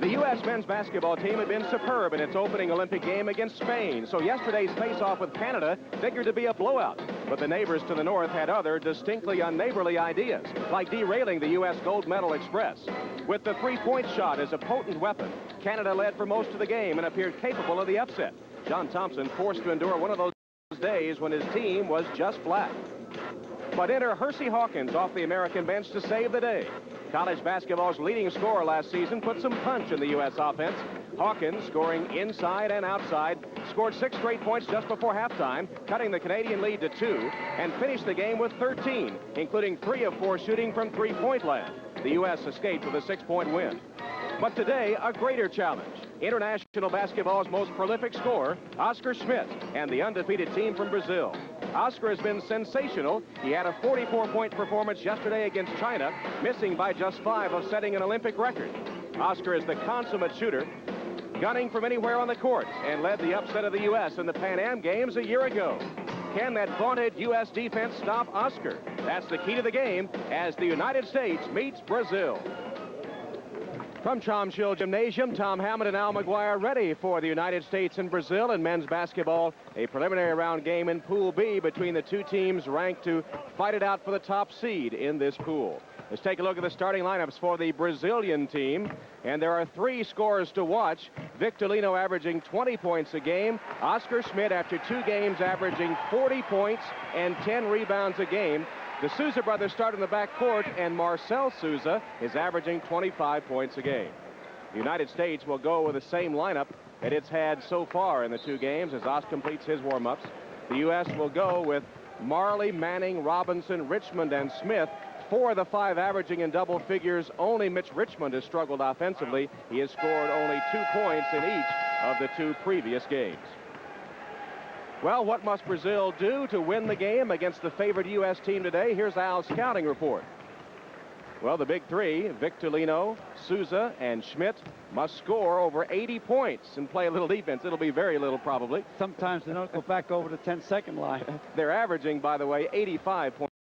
The U.S. men's basketball team had been superb in its opening Olympic game against Spain, so yesterday's face-off with Canada figured to be a blowout. But the neighbors to the north had other distinctly unneighborly ideas, like derailing the U.S. gold medal express. With the three-point shot as a potent weapon, Canada led for most of the game and appeared capable of the upset. John Thompson forced to endure one of those days when his team was just flat. But enter Hersey Hawkins off the American bench to save the day. College basketball's leading scorer last season put some punch in the U.S. offense. Hawkins, scoring inside and outside, scored 6 straight points just before halftime, cutting the Canadian lead to 2, and finished the game with 13, including 3 of 4 shooting from three-point land. The U.S. escaped with a 6-point win. But today, a greater challenge. International basketball's most prolific scorer, Oscar Schmidt, and the undefeated team from Brazil. Oscar has been sensational. He had a 44-point performance yesterday against China, missing by just 5 of setting an Olympic record. Oscar is the consummate shooter, gunning from anywhere on the court, and led the upset of the U.S. in the Pan Am Games a year ago. Can that vaunted U.S. defense stop Oscar? That's the key to the game as the United States meets Brazil. From Chom Schill Gymnasium, Tom Hammond and Al McGuire ready for the United States and Brazil in men's basketball. A preliminary round game in Pool B between the two teams ranked to fight it out for the top seed in this pool. Let's take a look at the starting lineups for the Brazilian team. And there are 3 scorers to watch. Victorino averaging 20 points a game. Oscar Schmidt, after 2 games, averaging 40 points and 10 rebounds a game. The Souza brothers start in the backcourt, and Marcel Souza is averaging 25 points a game. The United States will go with the same lineup that it's had so far in the 2 games as Os completes his warm-ups. The U.S. will go with Marley, Manning, Robinson, Richmond, and Smith. 4 of the 5 averaging in double figures. Only Mitch Richmond has struggled offensively. He has scored only 2 points in each of the 2 previous games. Well, what must Brazil do to win the game against the favored U.S. team today? Here's Al's scouting report. Well, the big 3, Victorino, Souza, and Schmidt, must score over 80 points and play a little defense. It'll be very little, probably. Sometimes they don't go back over the 10-second line. They're averaging, by the way, 85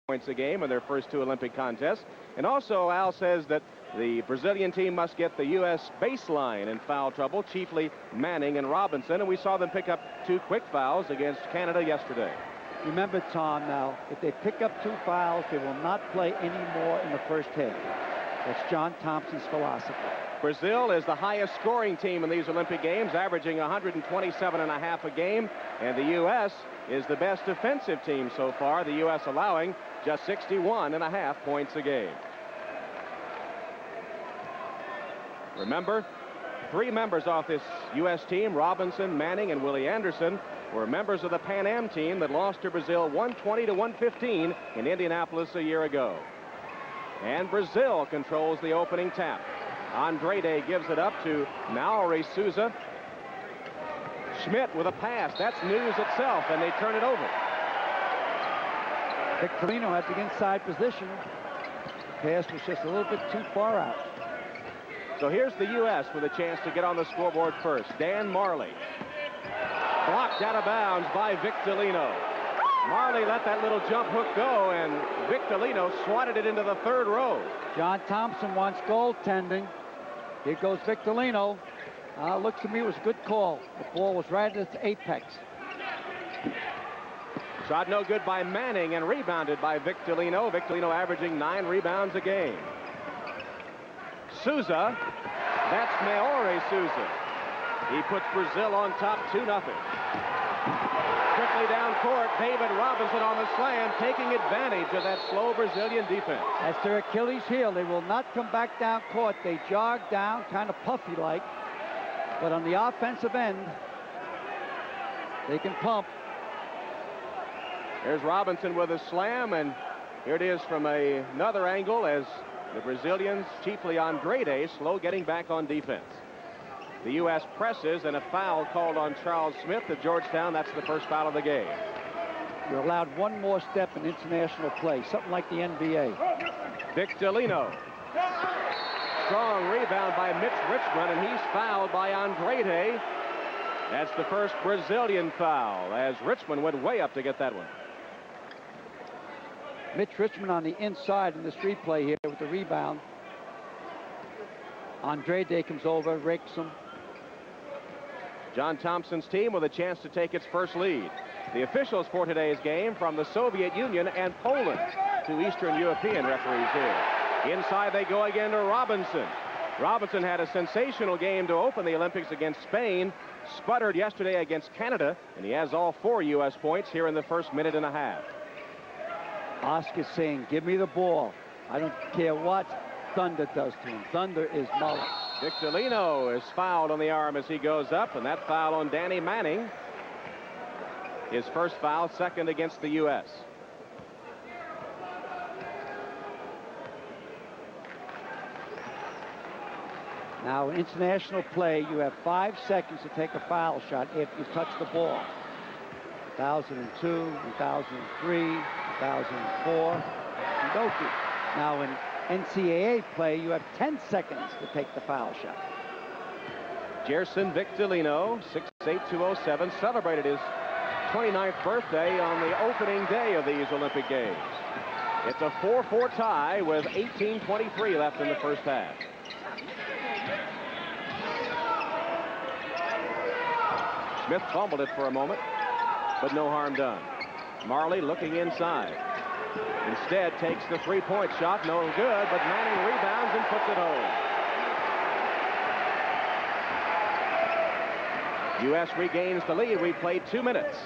points a game in their first 2 Olympic contests. And also, Al says that the Brazilian team must get the U.S. baseline in foul trouble, chiefly Manning and Robinson, and we saw them pick up 2 quick fouls against Canada yesterday. Remember, Tom, now, if they pick up 2 fouls, they will not play any more in the first half. That's John Thompson's philosophy. Brazil is the highest scoring team in these Olympic Games, averaging 127.5 a game, and the U.S. is the best defensive team so far, the U.S. allowing just 61.5 points a game. Remember, 3 members off this U.S. team, Robinson, Manning, and Willie Anderson, were members of the Pan Am team that lost to Brazil 120-115 in Indianapolis a year ago. And Brazil controls the opening tap. Andrade gives it up to Mauri Souza. Schmidt with a pass. That's news itself, and they turn it over. Victorino had the inside position. The pass was just a little bit too far out. So here's the U.S. with a chance to get on the scoreboard first. Dan Marley. Blocked out of bounds by Victorino. Marley let that little jump hook go, and Victorino swatted it into the 3rd row. John Thompson wants goaltending. Here goes Victorino. Looks to me it was a good call. The ball was right at its apex. Shot no good by Manning and rebounded by Victorino. Victorino averaging 9 rebounds a game. Souza, that's Mauri Souza. He puts Brazil on top 2-0. Quickly down court, David Robinson on the slam, taking advantage of that slow Brazilian defense. That's their Achilles heel. They will not come back down court. They jog down, kind of puffy-like. But on the offensive end, they can pump. There's Robinson with a slam, and here it is from another angle as the Brazilians, chiefly Andrade, slow getting back on defense. The U.S. presses, and a foul called on Charles Smith of Georgetown. That's the first foul of the game. You're allowed 1 more step in international play, something like the NBA. Victorino. Strong rebound by Mitch Richmond, and he's fouled by Andrade. That's the first Brazilian foul, as Richmond went way up to get that one. Mitch Richmond on the inside in this replay here with the rebound. Andrade comes over, rakes him. John Thompson's team with a chance to take its first lead. The officials for today's game from the Soviet Union and Poland. Two Eastern European referees here. Inside they go again to Robinson. Robinson had a sensational game to open the Olympics against Spain. Sputtered yesterday against Canada, and he has all 4 U.S. points here in the first minute and a half. Oscar saying, give me the ball. I don't care what Thunder does to him. Thunder is Mullet. Victorino is fouled on the arm as he goes up, and that foul on Danny Manning. His first foul, second against the U.S. Now, in international play, you have 5 seconds to take a foul shot if you touch the ball. 2002, 2003, 2004, Doki. Now, in NCAA play, you have 10 seconds to take the foul shot. Gerson Victorino, 6'8", 207, celebrated his 29th birthday on the opening day of these Olympic Games. It's a 4-4 tie with 18:23 left in the first half. Smith fumbled it for a moment, but no harm done. Marley looking inside. Instead takes the three-point shot, no good, but Manning rebounds and puts it home. U.S. regains the lead. We've played 2 minutes.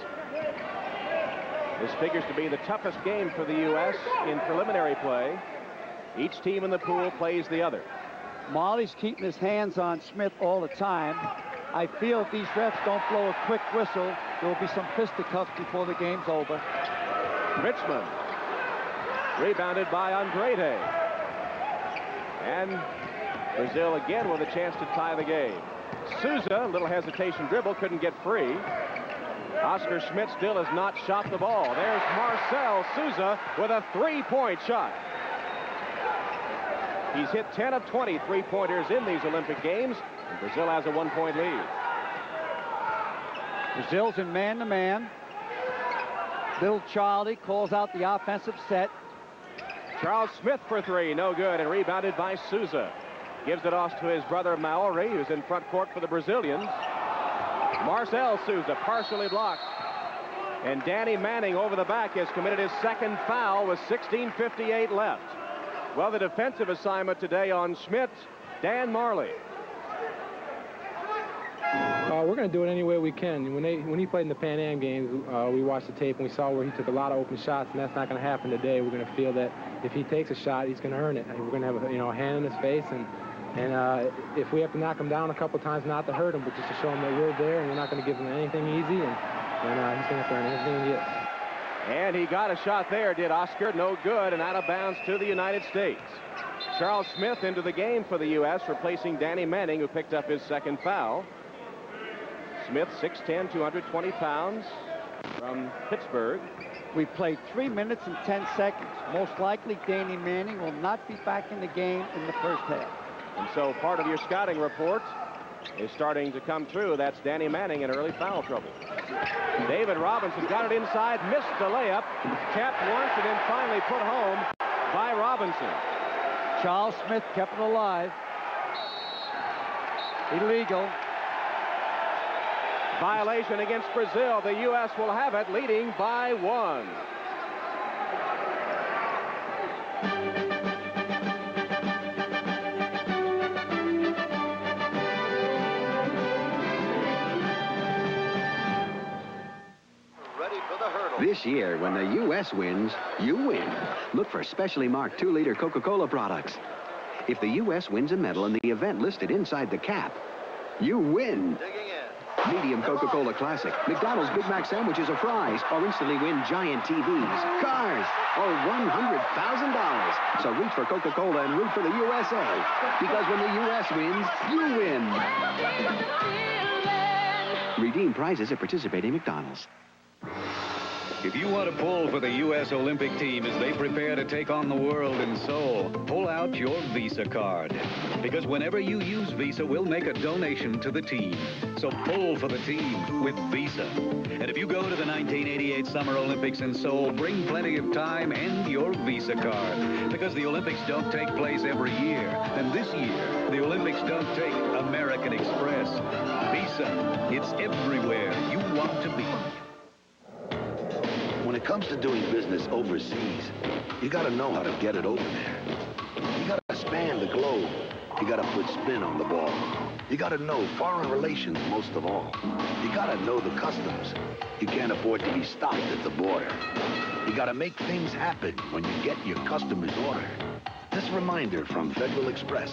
This figures to be the toughest game for the U.S. in preliminary play. Each team in the pool plays the other. Marley's keeping his hands on Smith all the time. I feel if these refs don't blow a quick whistle, there will be some fisticuffs before the game's over. Richmond. Rebounded by Andrade. And Brazil again with a chance to tie the game. Souza, a little hesitation dribble, couldn't get free. Oscar Schmidt still has not shot the ball. There's Marcel Souza with a three-point shot. He's hit 10 of 20 three-pointers in these Olympic Games, and Brazil has a 1-point lead. Brazil's in man-to-man. Little Charlie calls out the offensive set. Charles Smith for three, no good, and rebounded by Souza. Gives it off to his brother Maori, who's in front court for the Brazilians. Marcel Souza partially blocked. And Danny Manning over the back has committed his second foul with 16:58 left. Well, the defensive assignment today on Schmidt, Dan Marley. We're going to do it any way we can. When he played in the Pan Am games, we watched the tape and we saw where he took a lot of open shots, and that's not going to happen today. We're going to feel that if he takes a shot, he's going to earn it. And we're going to have a hand in his face, and if we have to knock him down a couple times, not to hurt him, but just to show him that we're there and we're not going to give him anything easy, and he's going to have to earn everything he gets. And he got a shot there, did Oscar, no good, and out of bounds to the United States. Charles Smith into the game for the U.S., replacing Danny Manning, who picked up his second foul. Smith, 6'10", 220 pounds, from Pittsburgh. We played 3 minutes and 10 seconds. Most likely, Danny Manning will not be back in the game in the first half. And so part of your scouting report is starting to come true. That's Danny Manning in early foul trouble. David Robinson got it inside, missed the layup, tapped once, and then finally put home by Robinson. Charles Smith kept it alive. Illegal. Violation against Brazil. The U.S. will have it, leading by 1. This year, when the U.S. wins, you win. Look for specially marked 2-liter Coca-Cola products. If the U.S. wins a medal in the event listed inside the cap, you win. Medium Coca-Cola Classic, McDonald's Big Mac sandwiches or fries, or instantly win giant TVs, cars, or $100,000. So reach for Coca-Cola and root for the USA. Because when the U.S. wins, you win. Redeem prizes at participating McDonald's. If you want to pull for the U.S. Olympic team as they prepare to take on the world in Seoul, pull out your Visa card. Because whenever you use Visa, we'll make a donation to the team. So pull for the team with Visa. And if you go to the 1988 Summer Olympics in Seoul, bring plenty of time and your Visa card. Because the Olympics don't take place every year. And this year, the Olympics don't take American Express. Visa, it's everywhere you want to be. When it comes to doing business overseas, you gotta know how to get it over there. You gotta span the globe. You gotta put spin on the ball. You gotta know foreign relations most of all. You gotta know the customs. You can't afford to be stopped at the border. You gotta make things happen when you get your customer's order. This reminder from Federal Express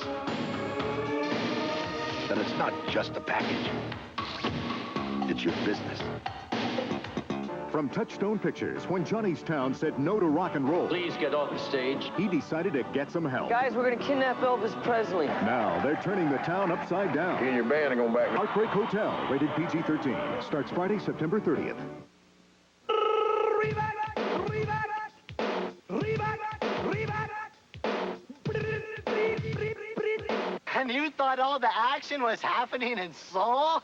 that it's not just a package. It's your business. From Touchstone Pictures, when Johnnystown said no to rock and roll, Please get off the stage. he decided to get some help. Guys, we're gonna kidnap Elvis Presley. Now they're turning the town upside down. You and your band are going back. Heartbreak Hotel, rated PG-13, starts Friday, September 30th. And you thought all the action was happening in Seoul?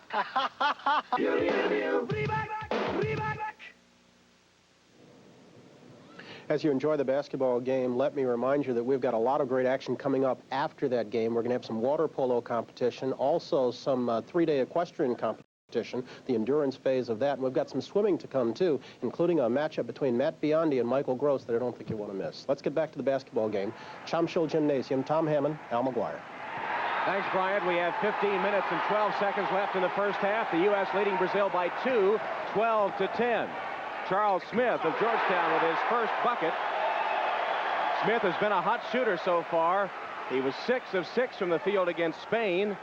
As you enjoy the basketball game, let me remind you that we've got a lot of great action coming up after that game. We're going to have some water polo competition, also some three-day equestrian competition, the endurance phase of that. And we've got some swimming to come, too, including a matchup between Matt Biondi and Michael Gross that I don't think you want to miss. Let's get back to the basketball game. Chamshil Gymnasium, Tom Hammond, Al McGuire. Thanks, Bryant. We have 15 minutes and 12 seconds left in the first half. The U.S. leading Brazil by 2, 12-10. Charles Smith of Georgetown with his first bucket. Smith has been a hot shooter so far. He was 6 of 6 from the field against Spain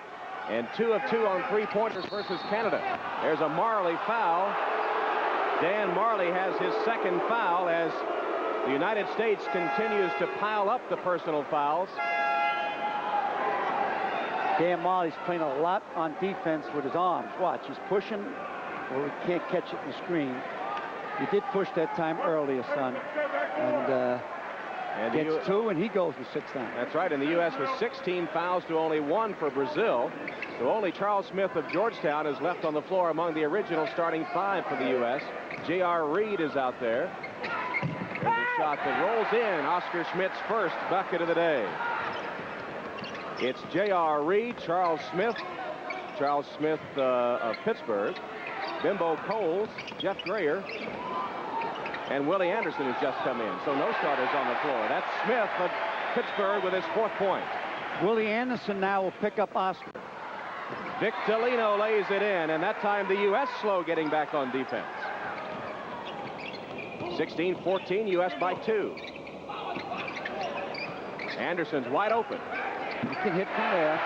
and 2 of 2 on three-pointers versus Canada. There's a Marley foul. Dan Marley has his second foul as the United States continues to pile up the personal fouls. Dan Marley's playing a lot on defense with his arms. Watch, he's pushing, or he can't catch it in the screen. He did push that time earlier, son. And gets 2, and he goes with 6 times. That's right, and the U.S. was 16 fouls to only 1 for Brazil. So only Charles Smith of Georgetown is left on the floor among the original starting 5 for the U.S. J.R. Reed is out there. There's a shot that rolls in. Oscar Schmidt's first bucket of the day. It's J.R. Reed, Charles Smith of Pittsburgh, Bimbo Coles, Jeff Grayer, and Willie Anderson has just come in. So no starters on the floor. That's Smith of Pittsburgh with his 4th point. Willie Anderson now will pick up Oscar. Vic Delino lays it in, and that time the U.S. slow getting back on defense. 16-14, U.S. by 2. Anderson's wide open. He can hit from there.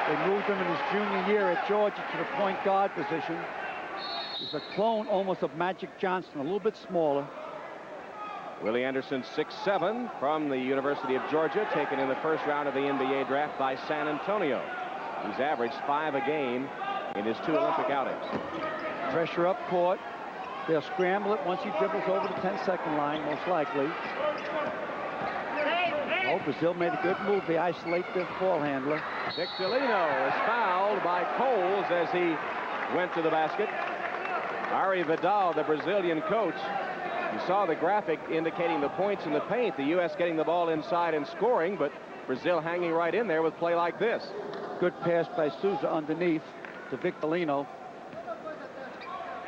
They moved him in his junior year at Georgia to the point guard position. He's a clone almost of Magic Johnson, a little bit smaller. Willie Anderson, 6'7", from the University of Georgia, taken in the first round of the NBA draft by San Antonio. He's averaged 5 a game in his 2 Olympic outings. Pressure up court. They'll scramble it once he dribbles over the 10-second line, most likely. Oh, Brazil made a good move. They isolate their ball handler. Vic Delino is fouled by Coles as he went to the basket. Ari Vidal, the Brazilian coach. You saw the graphic indicating the points in the paint. The U.S. getting the ball inside and scoring, but Brazil hanging right in there with play like this. Good pass by Souza underneath to Vic Delino.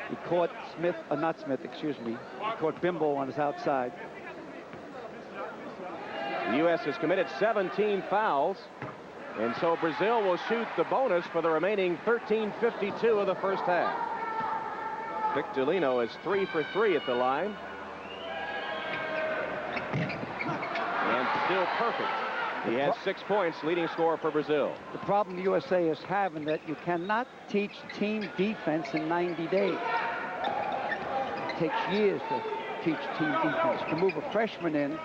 He caught Smith, not Smith, excuse me. He caught Bimbo on his outside. The U.S. has committed 17 fouls, and so Brazil will shoot the bonus for the remaining 13:52 of the first half. Vic Delino is 3 for 3 at the line. And still perfect. He has 6 points, leading scorer for Brazil. The problem the USA is having that you cannot teach team defense in 90 days. It takes years to teach team defense. To move a freshman in,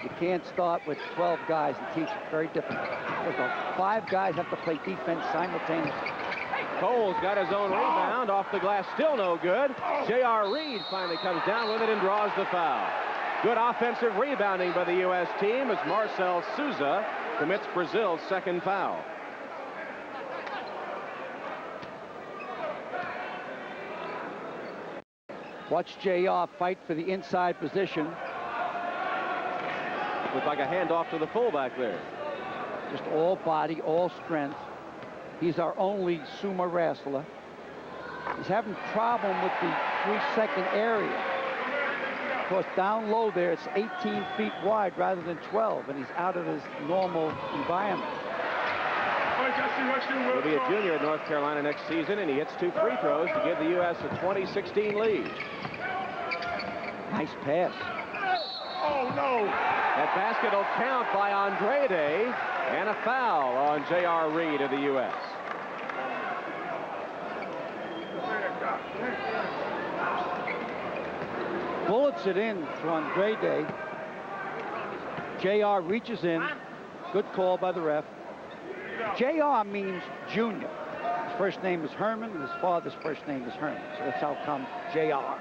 you can't start with 12 guys and teach it. Very difficult. Because 5 guys have to play defense simultaneously. Cole's got his own rebound off the glass, still no good. J.R. Reed finally comes down with it and draws the foul. Good offensive rebounding by the U.S. team as Marcel Souza commits Brazil's second foul. Watch J.R. fight for the inside position. Looks like a handoff to the fullback there. Just all body, all strength. He's our only sumo wrestler. He's having problem with the 3-second area. Of course, down low there, it's 18 feet wide rather than 12, and he's out of his normal environment. He'll be a junior at North Carolina next season, and he hits 2 free throws to give the U.S. a 20-16 lead. Nice pass. Oh, no. That basket will count by Andrade, and a foul on J.R. Reed of the U.S. Bullets it in to Andrade. J.R. reaches in. Good call by the ref. J.R. means junior. His first name is Herman, and his father's first name is Herman. So that's how come J.R.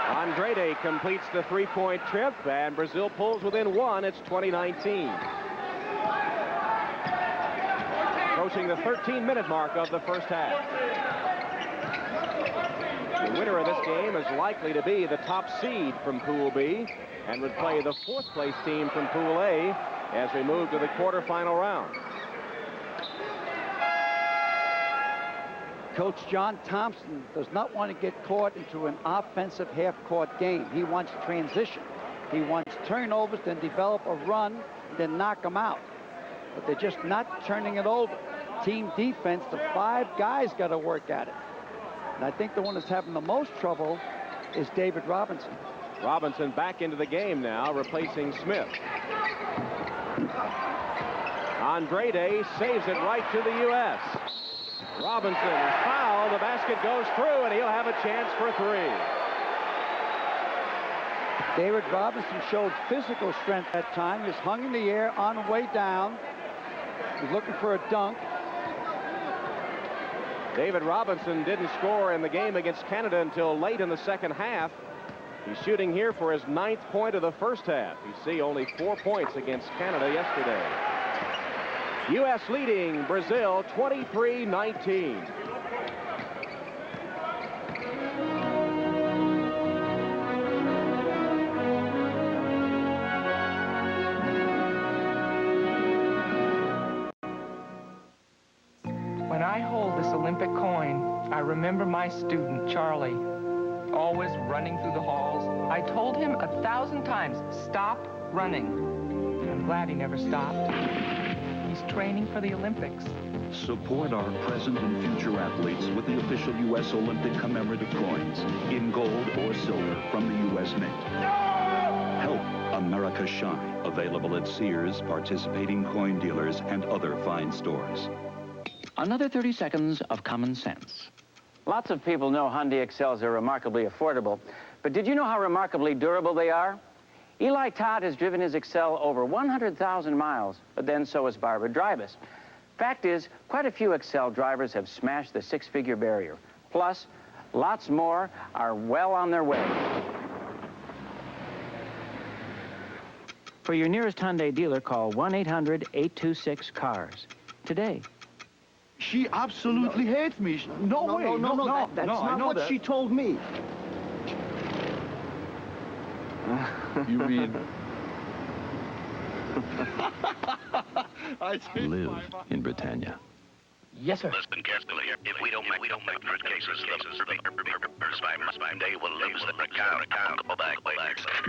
Andrade completes the 3-point trip, and Brazil pulls within 1. It's 2019. Approaching the 13-minute mark of the first half. The winner of this game is likely to be the top seed from Pool B and would play the 4th place team from Pool A as we move to the quarterfinal round. Coach John Thompson does not want to get caught into an offensive half-court game. He wants transition. He wants turnovers, then develop a run, then knock them out. But they're just not turning it over. Team defense, the 5 guys got to work at it. And I think the one that's having the most trouble is David Robinson. Robinson back into the game now, replacing Smith. Andrade saves it right to the U.S. Robinson is fouled. The basket goes through, and he'll have a chance for 3. David Robinson showed physical strength that time. He was hung in the air on the way down. He's looking for a dunk. David Robinson didn't score in the game against Canada until late in the second half. He's shooting here for his 9th point of the first half. You see only 4 points against Canada yesterday. U.S. leading Brazil 23-19. When I hold this Olympic coin, I remember my student, Charlie, always running through the halls. I told him 1,000 times, stop running. I'm glad he never stopped. He's training for the Olympics. Support our present and future athletes with the official U.S. Olympic commemorative coins in gold or silver from the U.S. Mint. Help America shine. Available at Sears, participating coin dealers, and other fine stores. Another 30 seconds of common sense. Lots of people know Hyundai Excels are remarkably affordable, but did you know how remarkably durable they are? Eli Todd has driven his Excel over 100,000 miles, but then so has Barbara Drybus. Fact is, quite a few Excel drivers have smashed the 6-figure barrier. Plus, lots more are well on their way. For your nearest Hyundai dealer, call 1-800-826-CARS today. She absolutely hates me. No way. No, that's not what she told me. You mean? Live in Britannia. Yes, sir. Listen carefully. If we don't make nurse cases, Monday will lose the account. Go back.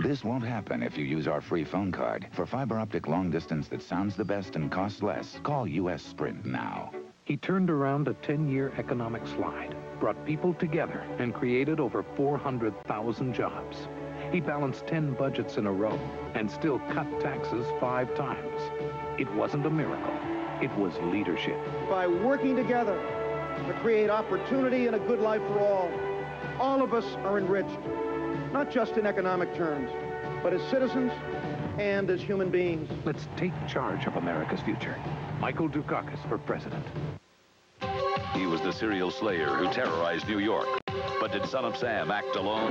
This won't happen if you use our free phone card. For fiber optic long distance that sounds the best and costs less, call U.S. Sprint now. He turned around a 10-year economic slide, brought people together, and created over 400,000 jobs. He balanced 10 budgets in a row and still cut taxes 5 times. It wasn't a miracle. It was leadership. By working together to create opportunity and a good life for all of us are enriched, not just in economic terms, but as citizens and as human beings. Let's take charge of America's future. Michael Dukakis for president. He was the serial slayer who terrorized New York. But did Son of Sam act alone?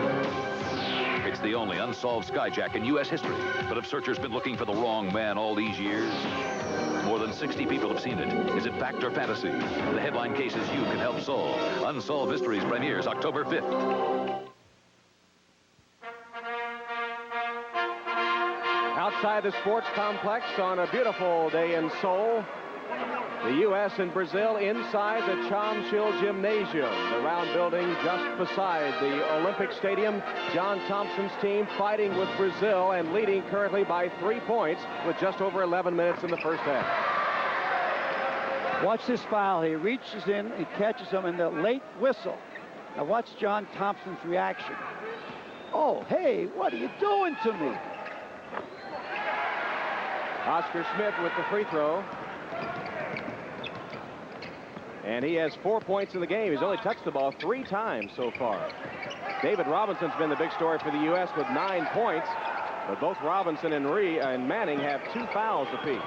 It's the only unsolved skyjack in U.S. history. But have searchers been looking for the wrong man all these years? More than 60 people have seen it. Is it fact or fantasy? The headline cases you can help solve. Unsolved Mysteries premieres October 5th. Outside the sports complex on a beautiful day in Seoul, the U.S. and Brazil inside the Chamsil Gymnasium, the round building just beside the Olympic Stadium. John Thompson's team fighting with Brazil and leading currently by 3 points with just over 11 minutes in the first half. Watch this foul. He reaches in and catches him in the late whistle. Now watch John Thompson's reaction. Oh, hey, what are you doing to me? Oscar Schmidt with the free throw. And he has 4 points in the game. He's only touched the ball 3 times so far. David Robinson's been the big story for the U.S. with 9 points. But both Robinson and Manning have 2 fouls apiece.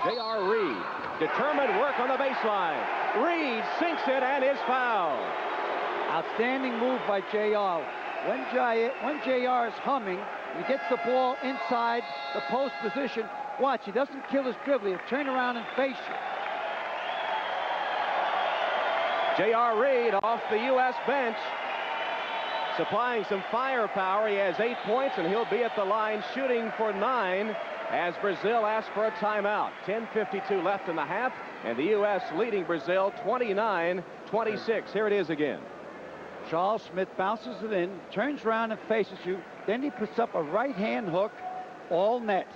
J.R. Reed, determined work on the baseline. Reed sinks it and is fouled. Outstanding move by J.R. When J.R. is humming, he gets the ball inside the post position. Watch, he doesn't kill his dribble. He'll turn around and face you. J.R. Reed off the U.S. bench, supplying some firepower. He has 8 points, and he'll be at the line shooting for 9 as Brazil asks for a timeout. 10:52 left in the half, and the U.S. leading Brazil 29-26. Here it is again. Charles Smith bounces it in, turns around and faces you. Then he puts up a right-hand hook, all net.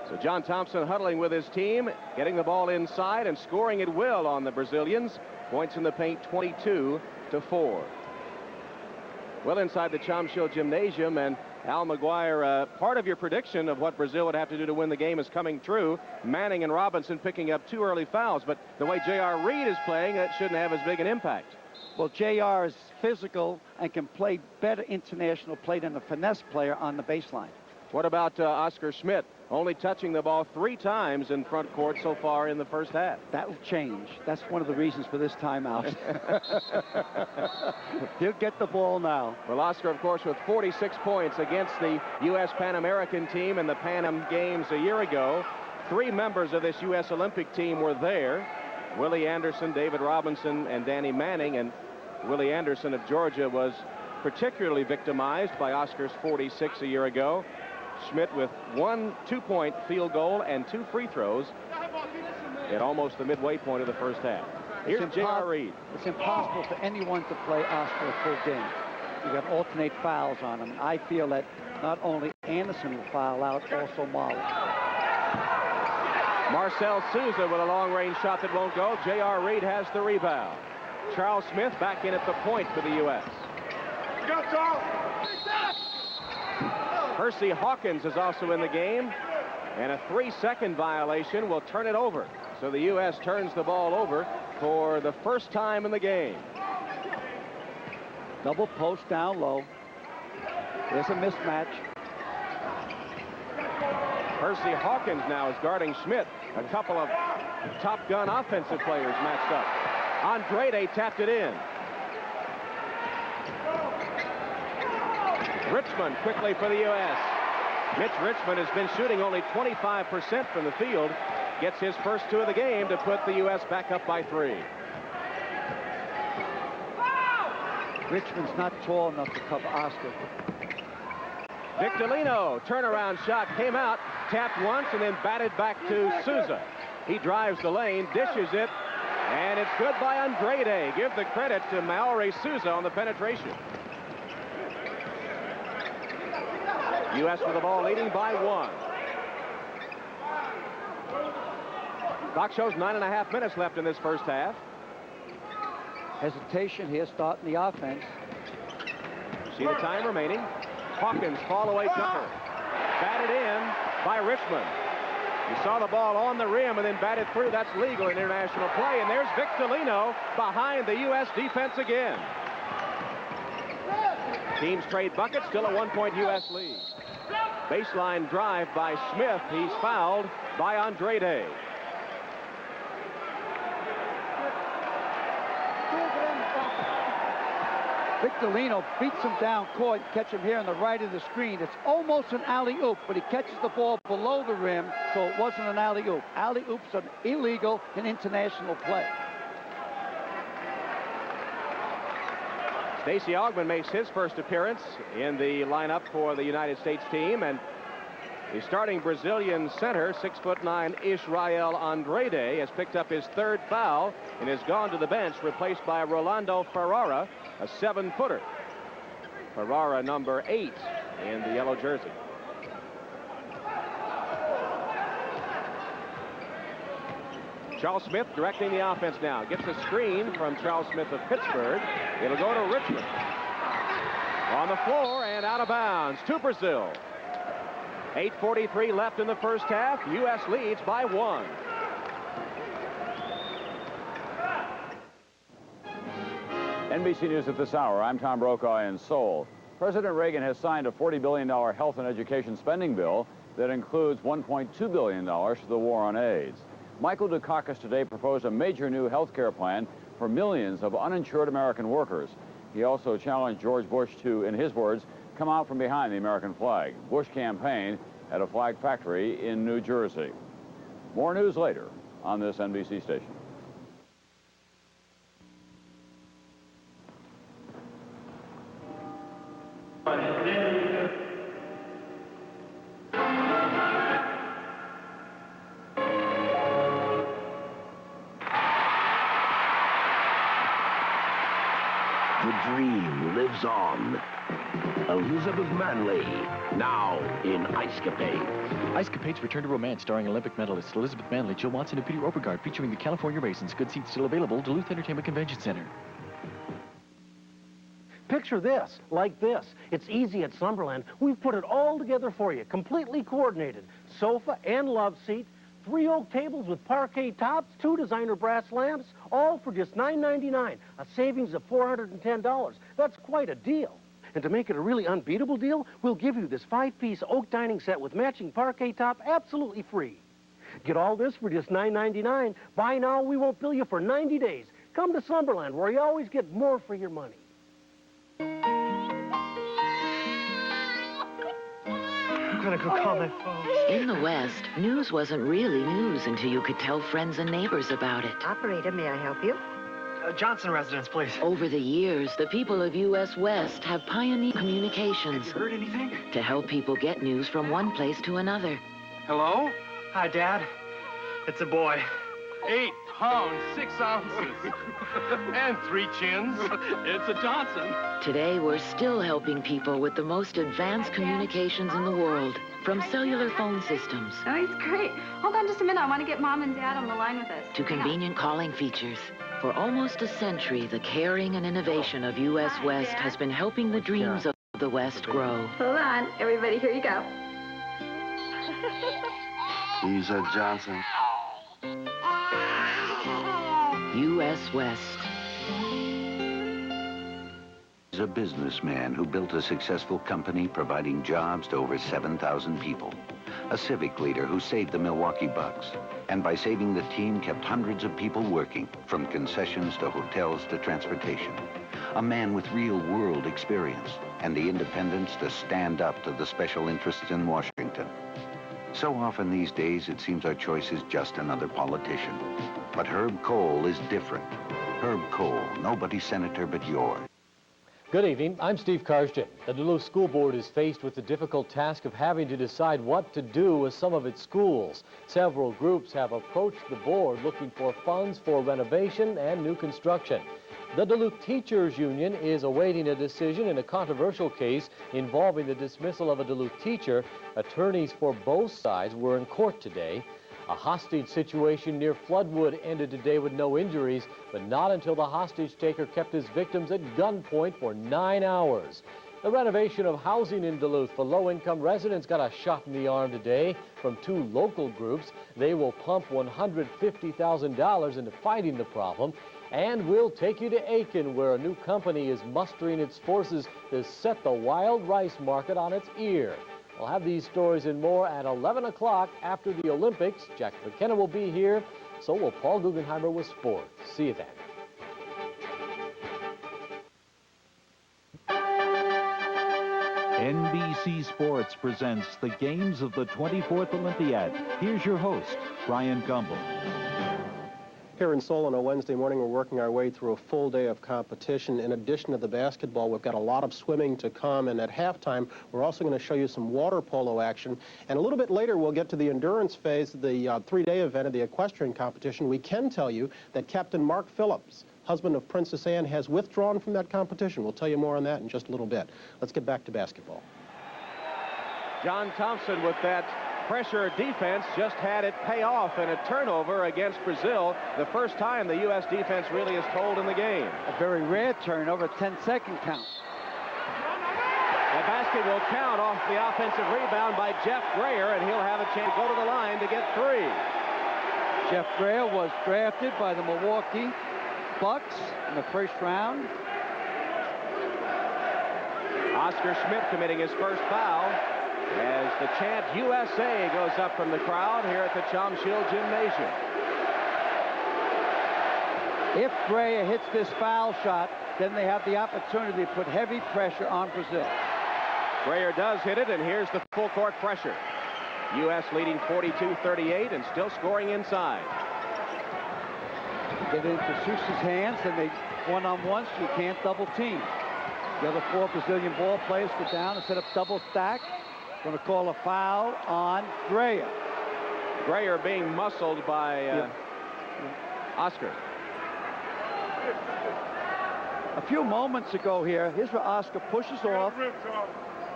So John Thompson huddling with his team, getting the ball inside and scoring at will on the Brazilians. Points in the paint, 22-4. Well inside the Chamsil Gymnasium, and Al McGuire, part of your prediction of what Brazil would have to do to win the game is coming true. Manning and Robinson picking up 2 early fouls, but the way J.R. Reed is playing, that shouldn't have as big an impact. Well, J.R. is physical and can play better international play than the finesse player on the baseline. What about Oscar Schmidt? Only touching the ball 3 times in front court so far in the first half. That will change. That's one of the reasons for this timeout. He'll get the ball now. Well, Oscar, of course, with 46 points against the U.S. Pan American team in the Pan Am Games a year ago. 3 members of this U.S. Olympic team were there. Willie Anderson, David Robinson, and Danny Manning. And Willie Anderson of Georgia was particularly victimized by Oscar's 46 a year ago. Schmidt with 1 2-point field goal and 2 free throws at almost the midway point of the first half. Here's J.R. Reed. It's impossible for anyone to play Oscar a full game. You got alternate fouls on him. I feel that not only Anderson will foul out, also Marley. Marcel Souza with a long-range shot that won't go. J.R. Reed has the rebound. Charles Smith back in at the point for the U.S. Go, Charles! Percy Hawkins is also in the game, and a 3-second violation will turn it over. So the U.S. turns the ball over for the first time in the game. Double post down low. There's a mismatch. Percy Hawkins now is guarding Schmidt. A couple of Top Gun offensive players matched up. Andrade tapped it in. Richmond quickly for the U.S. Mitch Richmond has been shooting only 25% from the field. Gets his first 2 of the game to put the U.S. back up by 3. Richmond's not tall enough to cover Oscar. Victorino, turnaround shot, came out, tapped once, and then batted back to Souza. He drives the lane, dishes it, and it's good by Andrade. Give the credit to Maori Souza on the penetration. U.S. with the ball leading by 1. Clock shows 9.5 minutes left in this first half. Hesitation here starting the offense. See the time remaining. Hawkins, fall-away jumper. Batted in by Richmond. You saw the ball on the rim and then batted through. That's legal in international play. And there's Victorino behind the U.S. defense again. Teams trade buckets, still a 1-point U.S. lead. Baseline drive by Smith. He's fouled by Andrade. Victorino beats him down court, catch him here on the right of the screen. It's almost an alley-oop, but he catches the ball below the rim, so it wasn't an alley-oop. Alley-oops are illegal in international play. Stacey Augmon makes his first appearance in the lineup for the United States team, and the starting Brazilian center, 6'9", Israel Andrade, has picked up his third foul and has gone to the bench, replaced by Rolando Ferrara, a 7-footer. Ferrara, number 8 in the yellow jersey. Charles Smith directing the offense now. Gets a screen from Charles Smith of Pittsburgh. It'll go to Richmond. On the floor and out of bounds to Brazil. 8:43 left in the first half. U.S. leads by 1. NBC News at this hour. I'm Tom Brokaw in Seoul. President Reagan has signed a $40 billion health and education spending bill that includes $1.2 billion for the war on AIDS. Michael Dukakis today proposed a major new health care plan for millions of uninsured American workers. He also challenged George Bush to, in his words, come out from behind the American flag. Bush campaigned at a flag factory in New Jersey. More news later on this NBC station. The dream lives on. Elizabeth Manley, now in Ice Capades. Ice Capades Return to Romance, starring Olympic medalist Elizabeth Manley, Jill Watson, and Peter Obergard, featuring the California Raisins. Good seats still available. Duluth Entertainment Convention Center. Picture this, like this. It's easy at Slumberland. We've put it all together for you, completely coordinated. Sofa and love seat, 3 oak tables with parquet tops, 2 designer brass lamps, all for just $9.99, a savings of $410. That's quite a deal. And to make it a really unbeatable deal, we'll give you this 5-piece oak dining set with matching parquet top absolutely free. Get all this for just $9.99. Buy now, we won't bill you for 90 days. Come to Slumberland, where you always get more for your money. I'm gonna go call my phone. In the West, news wasn't really news until you could tell friends and neighbors about it. Operator, may I help you? Johnson residence, please. Over the years, the people of U.S. West have pioneered communications. Have you heard anything? To help people get news from one place to another. Hello? Hi, Dad. It's a boy. 8 pounds, 6 ounces. And 3 chins. It's a Johnson. Today, we're still helping people with the most advanced communications in the world, from cellular phone systems Oh, he's great. Hold on just a minute. I want to get Mom and Dad on the line with us. to convenient calling features. For almost a century, the caring and innovation of U.S. West has been helping the dreams of the West grow. Hold on. Everybody, here you go. He's a Johnson. U.S. West. He's a businessman who built a successful company providing jobs to over 7,000 people. A civic leader who saved the Milwaukee Bucks. And by saving the team, kept hundreds of people working, from concessions to hotels to transportation. A man with real-world experience and the independence to stand up to the special interests in Washington. So often these days, it seems our choice is just another politician. But Herb Kohl is different. Herb Kohl, nobody's senator but yours. Good evening. I'm Steve Karstjen. The Duluth School Board is faced with the difficult task of having to decide what to do with some of its schools. Several groups have approached the board looking for funds for renovation and new construction. The Duluth Teachers Union is awaiting a decision in a controversial case involving the dismissal of a Duluth teacher. Attorneys for both sides were in court today. A hostage situation near Floodwood ended today with no injuries, but not until the hostage taker kept his victims at gunpoint for 9 hours. The renovation of housing in Duluth for low-income residents got a shot in the arm today from 2 local groups. They will pump $150,000 into fighting the problem. And we'll take you to Aiken, where a new company is mustering its forces to set the wild rice market on its ear. We'll have these stories and more at 11 o'clock after the Olympics. Jack McKenna will be here. So will Paul Guggenheimer with sports. See you then. NBC Sports presents the games of the 24th Olympiad. Here's your host, Brian Gumbel. Here in Seoul on a Wednesday morning, we're working our way through a full day of competition. In addition to the basketball, we've got a lot of swimming to come, and at halftime, we're also going to show you some water polo action. And a little bit later, we'll get to the endurance phase of the three-day event of the equestrian competition. We can tell you that Captain Mark Phillips, husband of Princess Anne, has withdrawn from that competition. We'll tell you more on that in just a little bit. Let's get back to basketball. John Thompson with that pressure defense just had it pay off in a turnover against Brazil. The first time the U.S. defense really is told in the game. A very rare turnover, 10-second count. The basket will count off the offensive rebound by Jeff Grayer, and he'll have a chance to go to the line to get three. Jeff Grayer was drafted by the Milwaukee Bucks in the first round. Oscar Schmidt committing his first foul as the chant USA goes up from the crowd here at the Chomshil Gymnasium. If Grayer hits this foul shot, then they have the opportunity to put heavy pressure on Brazil. Grayer does hit it, and here's the full court pressure. U.S. leading 42-38 and still scoring inside. Get into Sousa's hands, and they one-on-one, so you can't double team. The other four Brazilian ball players get down and set up double stack. Going to call a foul on Grayer. Grayer being muscled by Oscar. A few moments ago here, here's where Oscar pushes off.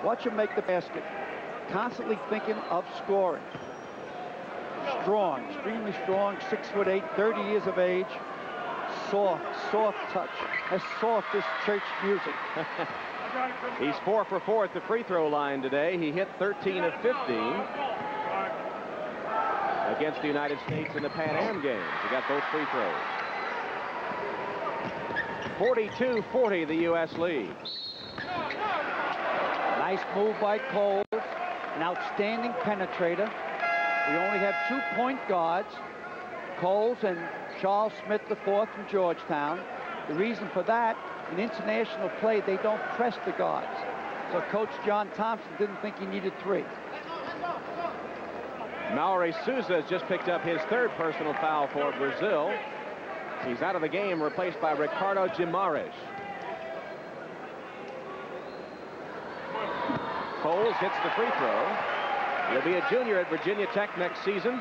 Watch him make the basket. Constantly thinking of scoring. Strong, extremely strong, 6'8", 30 years of age. Soft touch. As soft as church music. He's 4 for 4 at the free throw line today. He hit 13 of 15 against the United States in the Pan Am games. He got both free throws. 42-40, the U.S. lead. Nice move by Cole. An outstanding penetrator. We only have 2 point guards, Coles and Charles Smith IV from Georgetown. The reason for that, in international play, they don't press the guards. So Coach John Thompson didn't think he needed 3. Mauri Souza has just picked up his third personal foul for Brazil. He's out of the game, replaced by Ricardo Guimarães. Coles hits the free throw. He'll be a junior at Virginia Tech next season.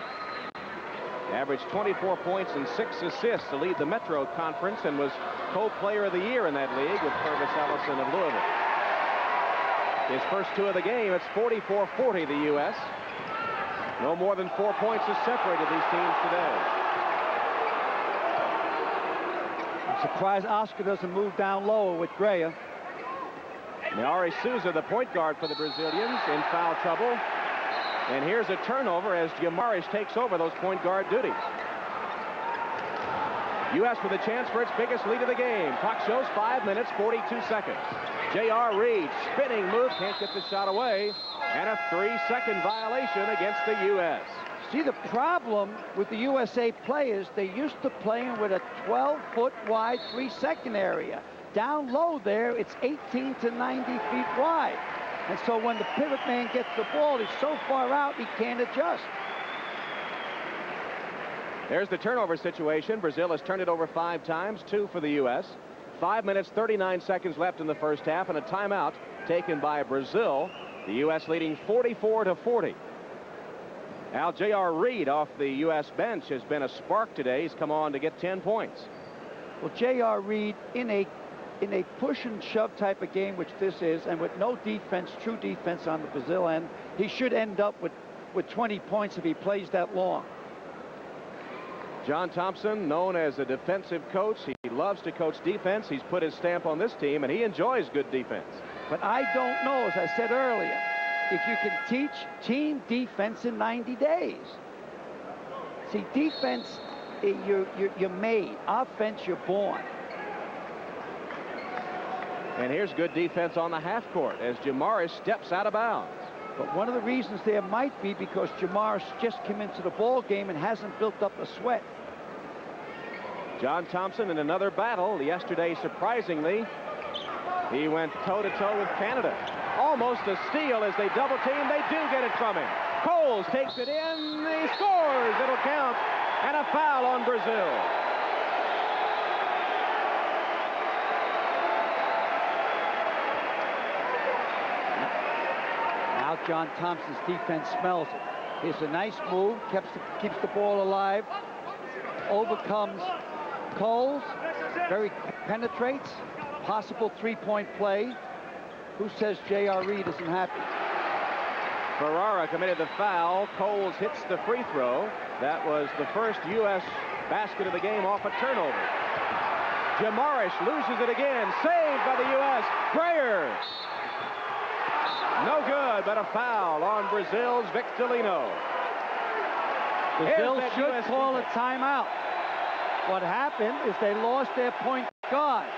Averaged 24 points and 6 assists to lead the Metro Conference and was co-player of the year in that league with Purvis Ellison of Louisville. His first 2 of the game, it's 44-40 the U.S. No more than 4 points has separated these teams today. I'm surprised Oscar doesn't move down lower with Grayer. Mauri Souza, the point guard for the Brazilians, in foul trouble. And here's a turnover as Guimarães takes over those point guard duties. U.S. with a chance for its biggest lead of the game. Clock shows 5 minutes, 42 seconds. J.R. Reed, spinning move, can't get the shot away. And a 3-second violation against the U.S. See, the problem with the USA players, they used to playing with a 12-foot wide 3-second area. Down low there, it's 18 to 90 feet wide. And so when the pivot man gets the ball, he's so far out, he can't adjust. There's the turnover situation. Brazil has turned it over 5 times, 2 for the U.S. 5 minutes, 39 seconds left in the first half, and a timeout taken by Brazil. The U.S. leading 44-40. Now, J.R. Reed off the U.S. bench has been a spark today. He's come on to get 10 points. Well, J.R. Reed in a push and shove type of game, which this is, and with no defense, true defense on the Brazil end, he should end up with 20 points if he plays that long. John Thompson, known as a defensive coach, he loves to coach defense. He's put his stamp on this team, and he enjoys good defense. But I don't know, as I said earlier, if you can teach team defense in 90 days. See, defense, you're made. Offense, you're born. And here's good defense on the half court as Guimarães steps out of bounds. But one of the reasons there might be because Guimarães just came into the ball game and hasn't built up a sweat. John Thompson in another battle. Yesterday, surprisingly, he went toe-to-toe with Canada. Almost a steal as they double team. They do get it from him. Coles takes it in. He scores. It'll count. And a foul on Brazil. Now John Thompson's defense smells it. Here's a nice move. Keeps the ball alive. Overcomes Coles. Penetrates. Possible three-point play. Who says J.R. Reed isn't happy? Ferrara committed the foul. Coles hits the free throw. That was the first U.S. basket of the game off a turnover. Jamarish loses it again. Saved by the U.S. Greyer. No good, but a foul on Brazil's Victorino. Brazil should call a timeout. What happened is they lost their point guard.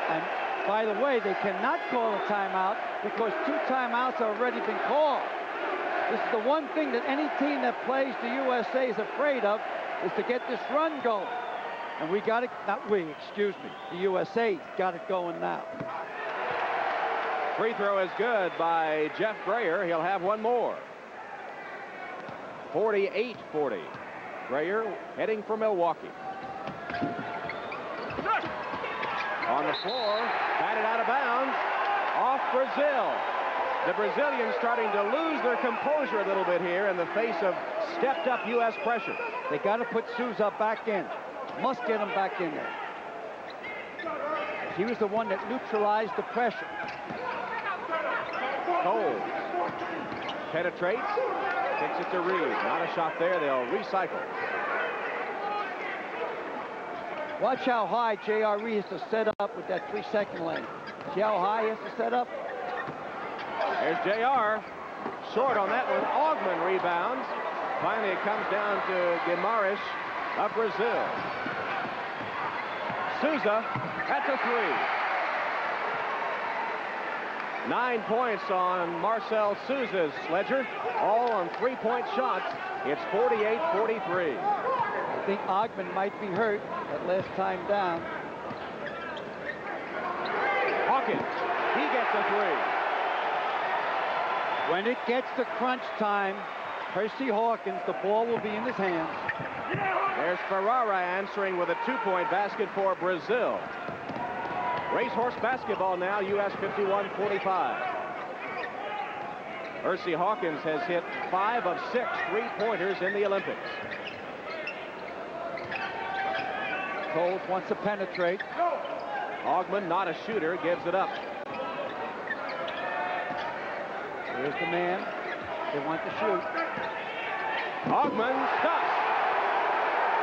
And by the way, they cannot call a timeout because 2 timeouts have already been called. This is the one thing that any team that plays the USA is afraid of, is to get this run going. And we got it, not we, excuse me, the USA got it going now. Free throw is good by Jeff Greyer. He'll have one more. 48-40. Greyer heading for Milwaukee. On the floor, batted out of bounds, off Brazil. The Brazilians starting to lose their composure a little bit here in the face of stepped-up U.S. pressure. They got to put Sousa back in. Must get him back in there. He was the one that neutralized the pressure. Coles penetrates, kicks it to Reed. Not a shot there. They'll recycle. Watch how high J.R. Reed has to set up with that 3-second lane. See how high he has to set up? There's J.R. Short on that one. Ogman rebounds. Finally, it comes down to Guimaraes of Brazil. Sousa at the 3. 9 points on Marcel Sousa's ledger, all on 3-point shots. It's 48-43. I think Ogman might be hurt that last time down. Hawkins, he gets a 3. When it gets to crunch time, Percy Hawkins, the ball will be in his hands. There's Ferrara answering with a 2-point basket for Brazil. Racehorse basketball now, U.S. 51-45. Percy Hawkins has hit 5 of 6 3-pointers in the Olympics. Coles wants to penetrate. Ogman, not a shooter, gives it up. Here's the man. They want to shoot. Ogman stops.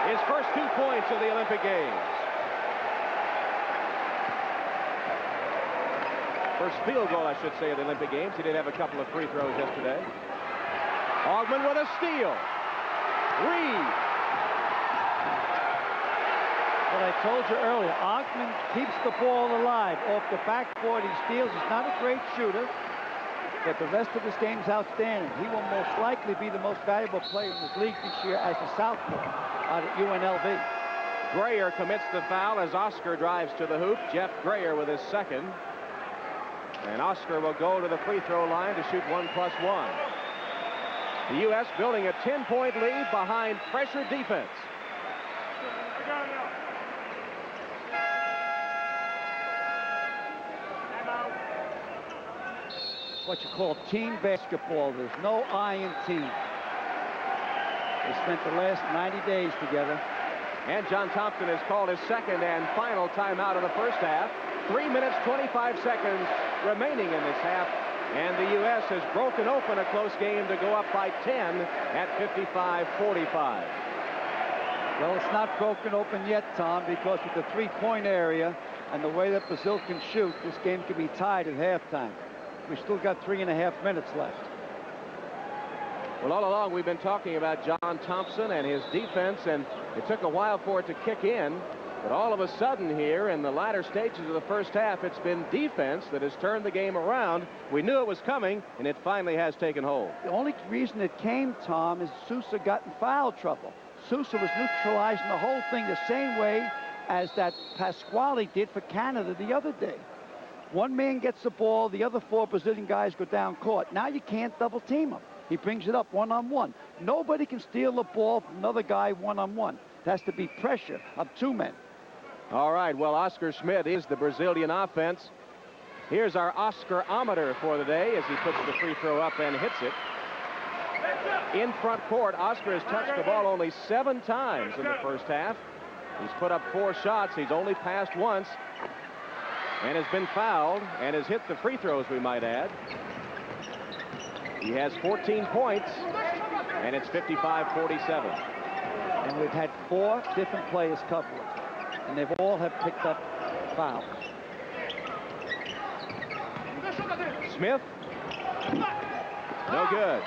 His first 2 points of the Olympic Games. First field goal, I should say, of the Olympic Games. He did have a couple of free throws yesterday. Ogman with a steal. Reed. What I told you earlier, Ogman keeps the ball alive. Off the backboard, he steals. He's not a great shooter, but the rest of his game's outstanding. He will most likely be the most valuable player in this league this year as a southpaw out at UNLV. Greyer commits the foul as Oscar drives to the hoop. Jeff Greyer with his second. And Oscar will go to the free throw line to shoot 1+1. The U.S. building a 10-point lead behind pressure defense. What you call team basketball. There's no I in team. They spent the last 90 days together. And John Thompson has called his second and final timeout of the first half. 3 minutes, 25 seconds remaining in this half. And the U.S. has broken open a close game to go up by 10 at 55-45. Well, it's not broken open yet, Tom, because with the three-point area and the way that Brazil can shoot, this game can be tied at halftime. We still got 3.5 minutes left. Well, all along we've been talking about John Thompson and his defense, and it took a while for it to kick in. But all of a sudden here in the latter stages of the first half, it's been defense that has turned the game around. We knew it was coming, and it finally has taken hold. The only reason it came, Tom, is Sousa got in foul trouble. Sousa was neutralizing the whole thing the same way as that Pasquale did for Canada the other day. One man gets the ball, the other 4 Brazilian guys go down court. Now you can't double team him. He brings it up one-on-one. Nobody can steal the ball from another guy one-on-one. It has to be pressure of 2 men. All right, well, Oscar Schmidt is the Brazilian offense. Here's our Oscar-ometer for the day as he puts the free throw up and hits it. In front court, Oscar has touched the ball only 7 times in the first half. He's put up 4 shots. He's only passed once and has been fouled and has hit the free throws, we might add. He has 14 points, and it's 55-47. And we've had 4 different players cover it, and they've all have picked up fouls. Smith. No good.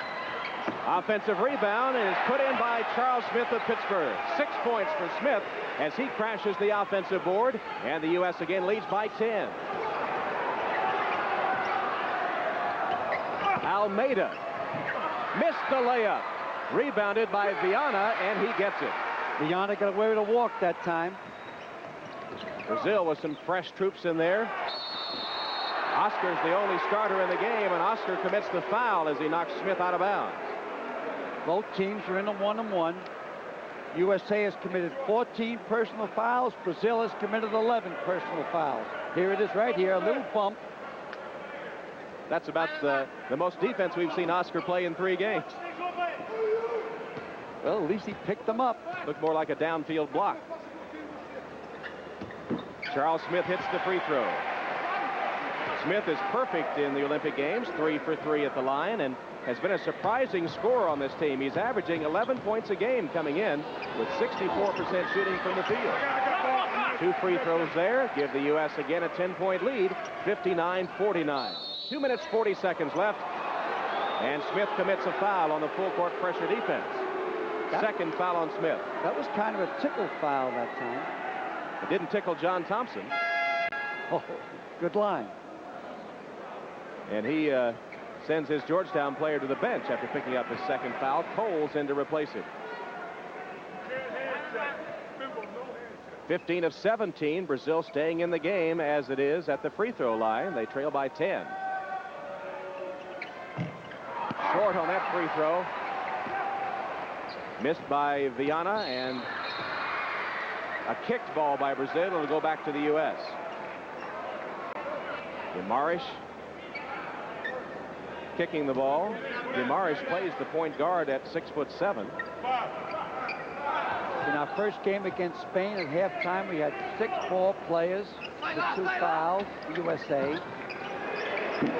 Offensive rebound is put in by Charles Smith of Pittsburgh. 6 points for Smith as he crashes the offensive board, and the U.S. again leads by 10. Almeida missed the layup. Rebounded by Viana, and he gets it. Viana got away with a walk that time. Brazil with some fresh troops in there. Oscar's the only starter in the game, and Oscar commits the foul as he knocks Smith out of bounds. Both teams are in a one-on-one. USA has committed 14 personal fouls. Brazil has committed 11 personal fouls. Here it is right here, a little bump. That's about the most defense we've seen Oscar play in 3 games. Well, at least he picked them up. Looked more like a downfield block. Charles Smith hits the free throw. Smith is perfect in the Olympic Games, 3 for 3 at the line, and has been a surprising scorer on this team. He's averaging 11 points a game coming in with 64% shooting from the field. 2 free throws there give the U.S. again a 10-point lead, 59-49. 2 minutes, 40 seconds left, and Smith commits a foul on the full court pressure defense. Second foul on Smith. That was kind of a tickle foul that time. It didn't tickle John Thompson. Oh, good line. And he sends his Georgetown player to the bench after picking up his second foul. Cole's in to replace him. 15 of 17. Brazil staying in the game as it is at the free throw line. They trail by 10. Short on that free throw. Missed by Viana, and a kicked ball by Brazil. It'll go back to the U.S. Guimaraes kicking the ball. Guimaraes plays the point guard at 6'7". In our first game against Spain at halftime, we had 6 ball players with 2 fouls for USA.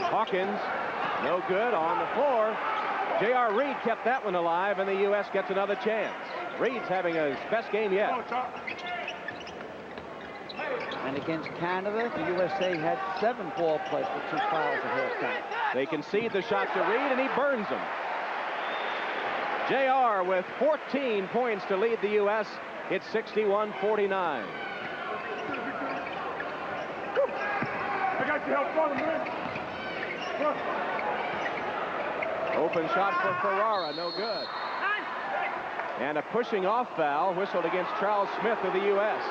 Hawkins, no good on the floor. J.R. Reed kept that one alive, and the U.S. gets another chance. Reed's having his best game yet. And against Canada, the USA had 7 ball players with 2 fouls at halftime. They concede the shot to Reed, and he burns them. J.R. with 14 points to lead the U.S. It's 61-49. I got you help for him, man. Open shot for Ferrara, no good. And a pushing off foul whistled against Charles Smith of the U.S.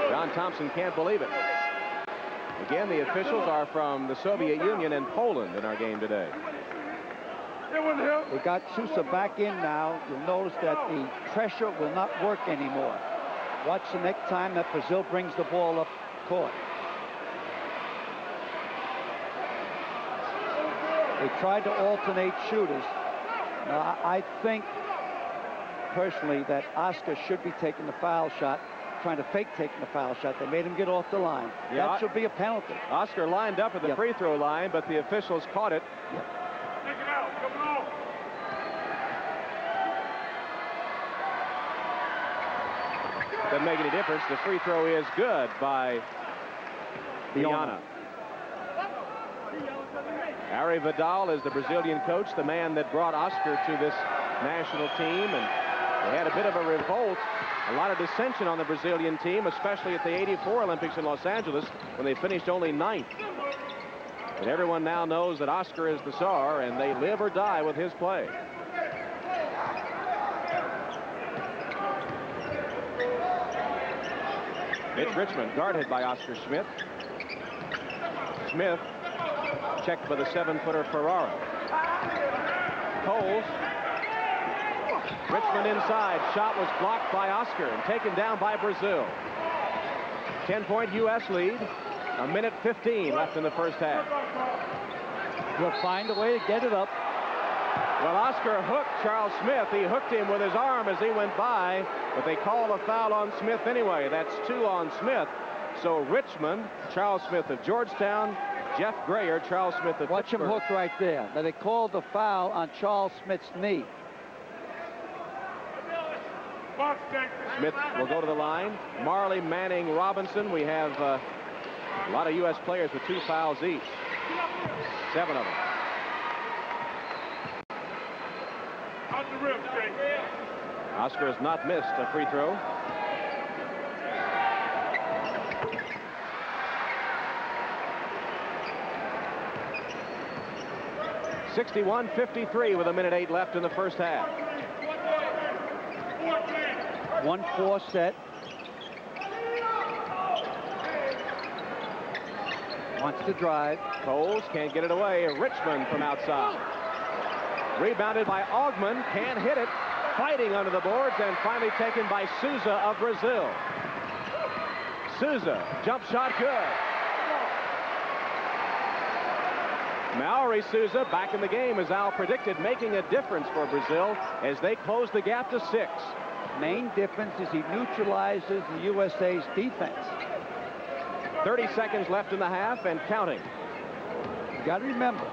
John Thompson can't believe it. Again, the officials are from the Soviet Union and Poland in our game today. They got Sousa back in now. You'll notice that the pressure will not work anymore. Watch the next time that Brazil brings the ball up court. They tried to alternate shooters. Now, I think, personally, that Oscar should be taking the foul shot, trying to fake taking the foul shot. They made him get off the line. Yeah, that should be a penalty. Oscar lined up at the free throw line, but the officials caught it. Take it out. Come on. Doesn't make any difference. The free throw is good by Viana. Ari Vidal is the Brazilian coach, the man that brought Oscar to this national team, and they had a bit of a revolt, a lot of dissension on the Brazilian team, especially at the '84 Olympics in Los Angeles when they finished only 9th. But everyone now knows that Oscar is the star, and they live or die with his play. It's Richmond, guarded by Oscar Smith. Smith checked by the 7-footer Ferrara. Coles. Richmond inside. Shot was blocked by Oscar and taken down by Brazil. 10-point U.S. lead. A minute 15 left in the first half. He'll find a way to get it up. Well, Oscar hooked Charles Smith. He hooked him with his arm as he went by, but they called a foul on Smith anyway. That's 2 on Smith. So Richmond, Charles Smith of Georgetown, Jeff Grayer, Charles Smith of Watch him Pittsburgh. hook right there. Now, they called the foul on Charles Smith's knee. Smith will go to the line. Marley, Manning, Robinson. We have a lot of U.S. players with 2 fouls each. 7 of them. Oscar has not missed a free throw. (61-53) with a minute 8 left in the first half. 1-4 set. Wants to drive. Coles can't get it away. Richmond from outside. Rebounded by Augman. Can't hit it. Fighting under the boards and finally taken by Souza of Brazil. Souza. Jump shot good. Mauri Souza back in the game, as Al predicted, making a difference for Brazil as they close the gap to 6. Main difference is he neutralizes the USA's defense. 30 seconds left in the half and counting. You got to remember,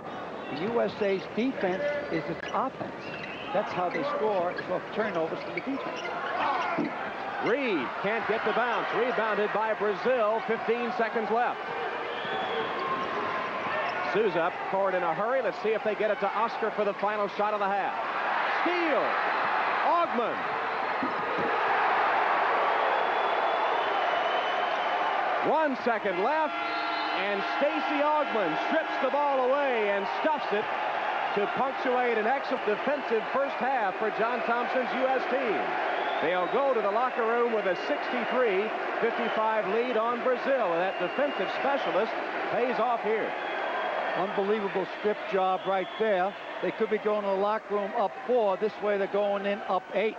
the USA's defense is its offense. That's how they score, is off turnovers from the defense. Reed can't get the bounce. Rebounded by Brazil. 15 seconds left. Souza up court in a hurry. Let's see if they get it to Oscar for the final shot of the half. Steal. Augman. One second left, and Stacey Augman strips the ball away and stuffs it to punctuate an excellent defensive first half for John Thompson's U.S. team. They'll go to the locker room with a 63-55 lead on Brazil, and that defensive specialist pays off here. Unbelievable strip job right there. They could be going to the locker room up 4. This way they're going in up 8.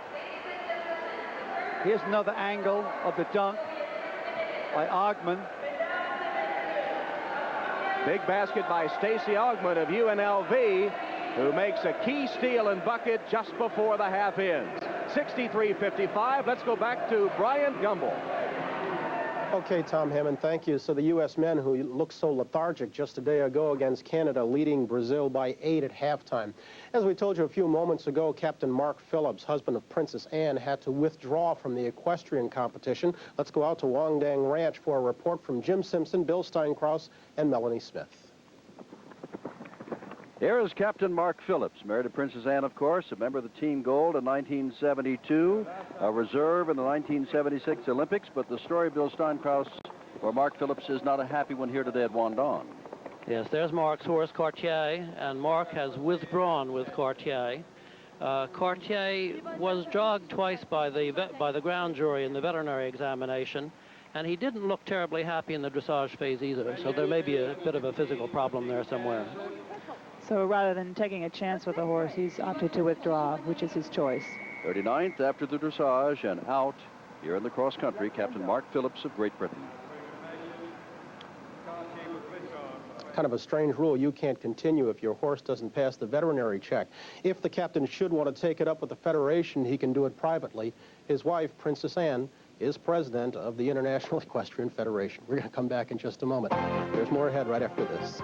Here's another angle of the dunk by Augman. Big basket by Stacey Augman of UNLV, who makes a key steal and bucket just before the half ends. 63-55. Let's go back to Brian Gumbel. Okay, Tom Hammond, thank you. So the U.S. men, who looked so lethargic just a day ago against Canada, leading Brazil by 8 at halftime. As we told you a few moments ago, Captain Mark Phillips, husband of Princess Anne, had to withdraw from the equestrian competition. Let's go out to Wongdang Ranch for a report from Jim Simpson, Bill Steinkraus, and Melanie Smith. Here is Captain Mark Phillips, married to Princess Anne, of course, a member of the Team Gold in 1972, a reserve in the 1976 Olympics, but the story of Bill Steinkraus, where Mark Phillips is not a happy one here today at Wandong. Yes, there's Mark's horse, Cartier, and Mark has withdrawn with Cartier. Cartier was jogged twice by the ground jury in the veterinary examination, and he didn't look terribly happy in the dressage phase either, so there may be a bit of a physical problem there somewhere. So rather than taking a chance with the horse, he's opted to withdraw, which is his choice. 39th after the dressage and out here in the cross country, Captain Mark Phillips of Great Britain. Kind of a strange rule. You can't continue if your horse doesn't pass the veterinary check. If the captain should want to take it up with the Federation, he can do it privately. His wife, Princess Anne, is president of the International Equestrian Federation. We're going to come back in just a moment. There's more ahead right after this.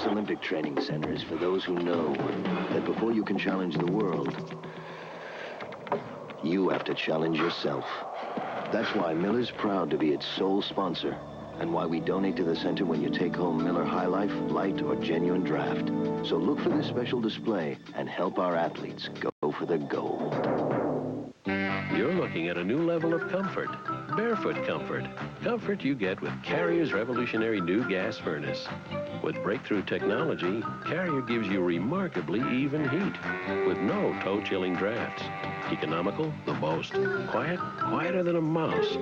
U.S. Olympic Training Center is for those who know that before you can challenge the world, you have to challenge yourself. That's why Miller's proud to be its sole sponsor, and why we donate to the center when you take home Miller High Life, Light, or Genuine Draft. So look for this special display and help our athletes go for the gold. You're looking at a new level of comfort. Barefoot comfort. Comfort you get with Carrier's revolutionary new gas furnace. With breakthrough technology, Carrier gives you remarkably even heat with no toe-chilling drafts. Economical, the most. Quiet, quieter than a mouse.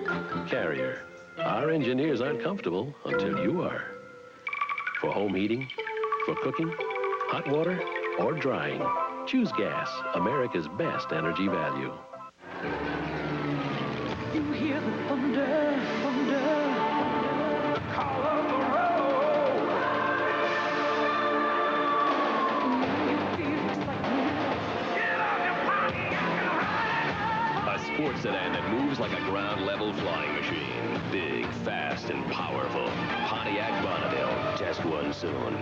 Carrier. Our engineers aren't comfortable until you are. For home heating, for cooking, hot water, or drying, choose gas, America's best energy value. You hear the thunder, thunder, call of the road. You feel excitement. Get off your Pontiac and ride. A sports sedan that moves like a ground-level flying machine. Big, fast, and powerful. Pontiac Bonneville. Test one soon.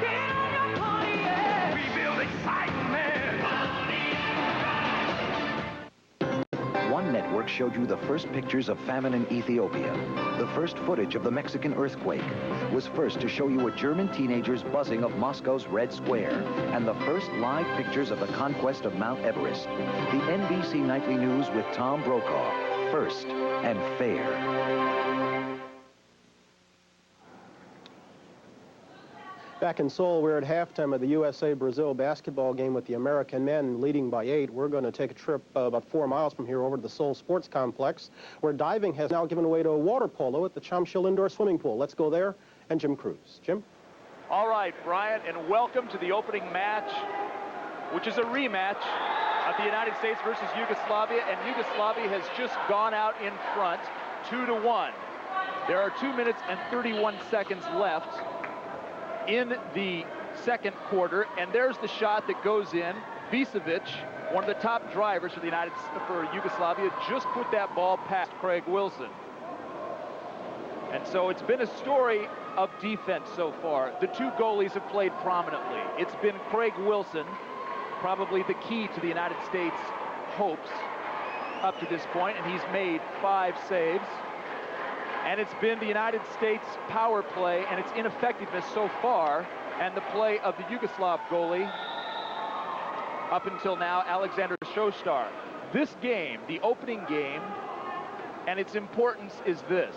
Get on your Pontiac. We build excitement. One network showed you the first pictures of famine in Ethiopia. The first footage of the Mexican earthquake was first to show you a German teenager's buzzing of Moscow's Red Square, and the first live pictures of the conquest of Mount Everest. The NBC Nightly News with Tom Brokaw. First and fair. Back in Seoul, we're at halftime of the USA-Brazil basketball game with the American men leading by 8. We're going to take a trip about 4 miles from here over to the Seoul Sports Complex, where diving has now given way to water polo at the Chamshil Indoor Swimming Pool. Let's go there, and Jim Cruz. Jim? All right, Brian, and welcome to the opening match, which is a rematch of the United States versus Yugoslavia, and Yugoslavia has just gone out in front, 2-1. There are 2 minutes and 31 seconds left in the second quarter, and there's the shot that goes in. Bisevic, one of the top drivers for Yugoslavia, just put that ball past Craig Wilson. And so it's been a story of defense so far. The two goalies have played prominently. It's been Craig Wilson, probably the key to the United States' hopes up to this point, and he's made 5 saves. And it's been the United States power play and its ineffectiveness so far, and the play of the Yugoslav goalie up until now, Alexander Shostar. This game, the opening game, and its importance is this.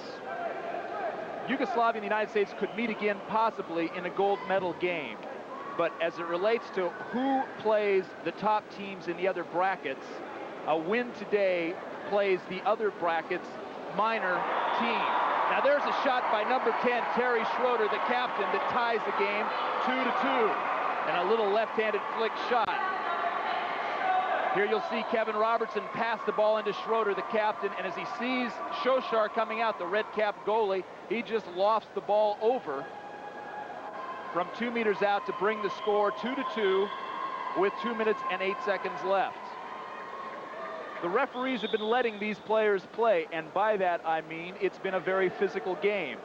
Yugoslavia and the United States could meet again possibly in a gold medal game. But as it relates to who plays the top teams in the other brackets, a win today plays the other brackets minor team. Now there's a shot by number 10, Terry Schroeder, the captain, that ties the game 2-2. And a little left-handed flick shot. Here you'll see Kevin Robertson pass the ball into Schroeder, the captain, and as he sees Shoshar coming out, the red-capped goalie, he just lofts the ball over from 2 meters out to bring the score 2-2 with 2 minutes and 8 seconds left. The referees have been letting these players play, and by that I mean it's been a very physical game.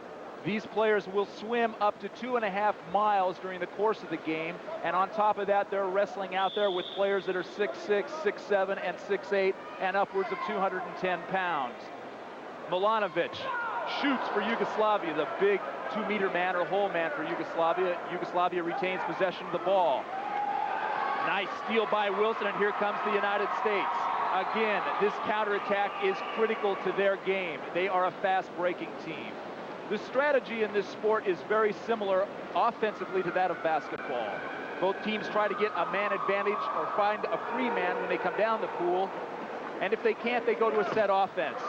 These players will swim up to 2.5 miles during the course of the game, and on top of that, they're wrestling out there with players that are 6'6", 6'7", and 6'8", and upwards of 210 pounds. Milanovic shoots for Yugoslavia, the big 2-meter man or hole man for Yugoslavia. Yugoslavia retains possession of the ball. Nice steal by Wilson, and here comes the United States. Again, this counterattack is critical to their game. They are a fast-breaking team. The strategy in this sport is very similar offensively to that of basketball. Both teams try to get a man advantage or find a free man when they come down the pool. And if they can't, they go to a set offense.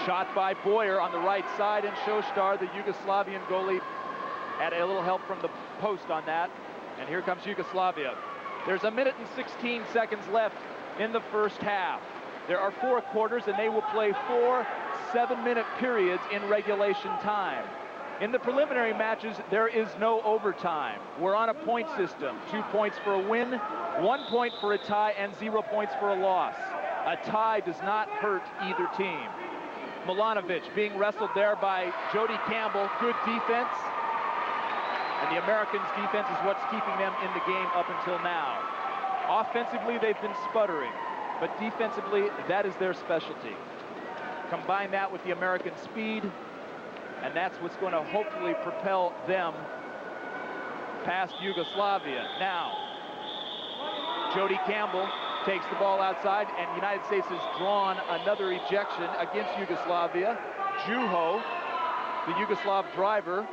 Shot by Boyer on the right side, and Shostar, the Yugoslavian goalie, had a little help from the post on that. And here comes Yugoslavia. There's 1 minute and 16 seconds left in the first half. There are 4 quarters, and they will play 4 7-minute periods in regulation time. In the preliminary matches, there is no overtime. We're on a point system. 2 points for a win, 1 point for a tie, and 0 points for a loss. A tie does not hurt either team. Milanovic being wrestled there by Jody Campbell. Good defense. And the Americans' defense is what's keeping them in the game up until now. Offensively, they've been sputtering, but defensively, that is their specialty. Combine that with the American speed, and that's what's going to hopefully propel them past Yugoslavia. Now, Jody Campbell takes the ball outside, and the United States has drawn another ejection against Yugoslavia. Juho, the Yugoslav driver,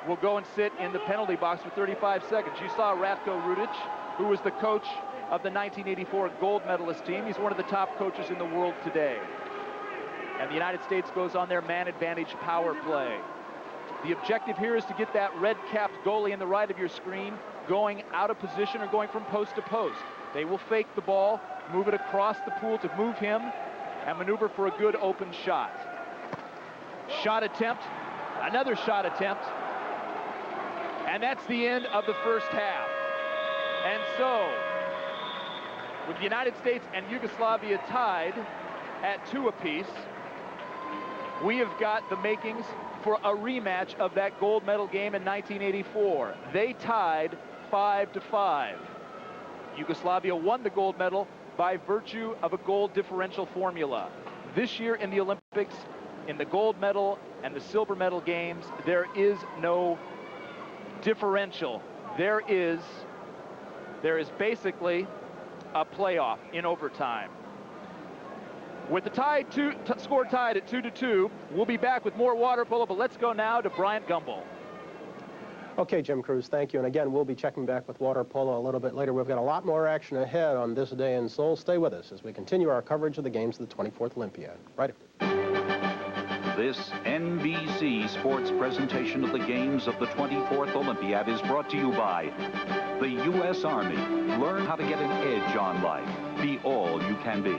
will go and sit in the penalty box for 35 seconds. You saw Ratko Rudic, who was the coach of the 1984 gold medalist team. He's one of the top coaches in the world today. And the United States goes on their man advantage power play. The objective here is to get that red-capped goalie in the right of your screen going out of position or going from post to post. They will fake the ball, move it across the pool to move him, and maneuver for a good open shot. Shot attempt, another shot attempt, and that's the end of the first half. And so, with the United States and Yugoslavia tied at 2 apiece, we have got the makings for a rematch of that gold medal game in 1984. They tied 5-5. Yugoslavia won the gold medal by virtue of a goal differential formula. This year in the Olympics, in the gold medal and the silver medal games, there is no differential. There is basically a playoff in overtime. With the score tied at 2-2, we'll be back with more water polo, but let's go now to Bryant Gumbel. Okay, Jim Cruz, thank you. And again, we'll be checking back with water polo a little bit later. We've got a lot more action ahead on this day in Seoul. Stay with us as we continue our coverage of the games of the 24th Olympiad. Right after. This NBC sports presentation of the games of the 24th Olympiad is brought to you by the U.S. Army. Learn how to get an edge on life. Be all you can be.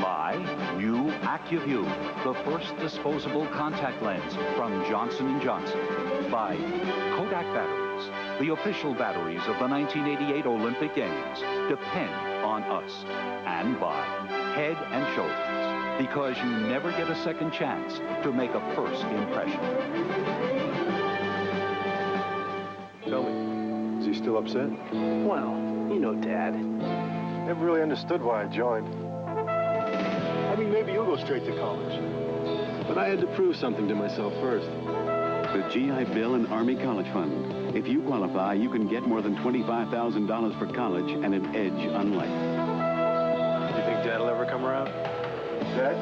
By new AccuView, the first disposable contact lens from Johnson & Johnson. By Kodak batteries, the official batteries of the 1988 Olympic Games. Depend on us. And by Head & Shoulders, because you never get a second chance to make a first impression. Tell me, is he still upset? Well, you know, Dad. Never really understood why I joined. I mean, maybe you'll go straight to college. But I had to prove something to myself first. The GI Bill and Army College Fund. If you qualify, you can get more than $25,000 for college and an edge on life. You think Dad will ever come around? Dad?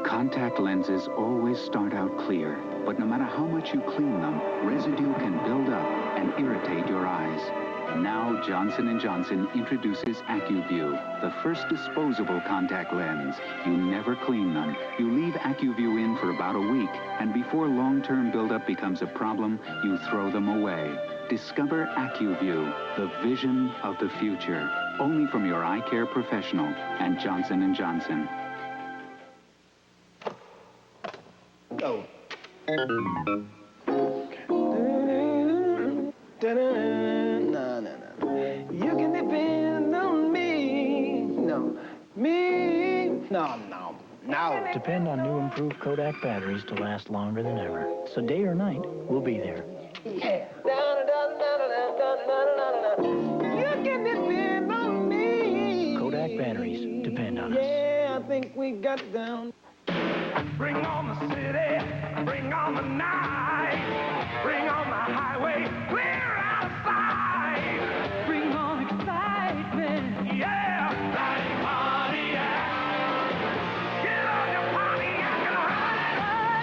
Contact lenses always start out clear, but no matter how much you clean them, residue can build up and irritate your eyes. Now Johnson & Johnson introduces AccuView, the first disposable contact lens. You never clean them. You leave AccuView in for about a week, and before long-term buildup becomes a problem, you throw them away. Discover AccuView, the vision of the future. Only from your eye care professional and Johnson & Johnson. Go. No. You can depend on me. No. Me. No. Depend on new improved Kodak batteries to last longer than ever. So day or night, we'll be there. Yeah. You can depend on me. Kodak batteries depend on us. Yeah, I think we got it down. Bring on the city, bring on the night, bring on the highway, clear out of sight. Bring on excitement, yeah, riding Pontiac. Get on your Pontiac and ride,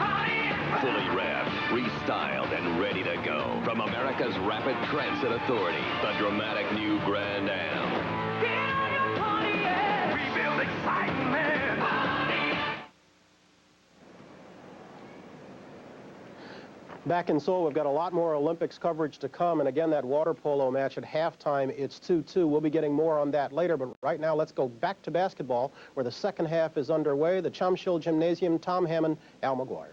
Pontiac. Fully revved, restyled, and ready to go. From America's Rapid Transit Authority, the dramatic new Grand Am. Get on your Pontiac. We build excitement. Back in Seoul, we've got a lot more Olympics coverage to come, and again, that water polo match at halftime, it's 2-2. We'll be getting more on that later, but right now, let's go back to basketball, where the second half is underway. The Chumshill Gymnasium, Tom Hammond, Al McGuire.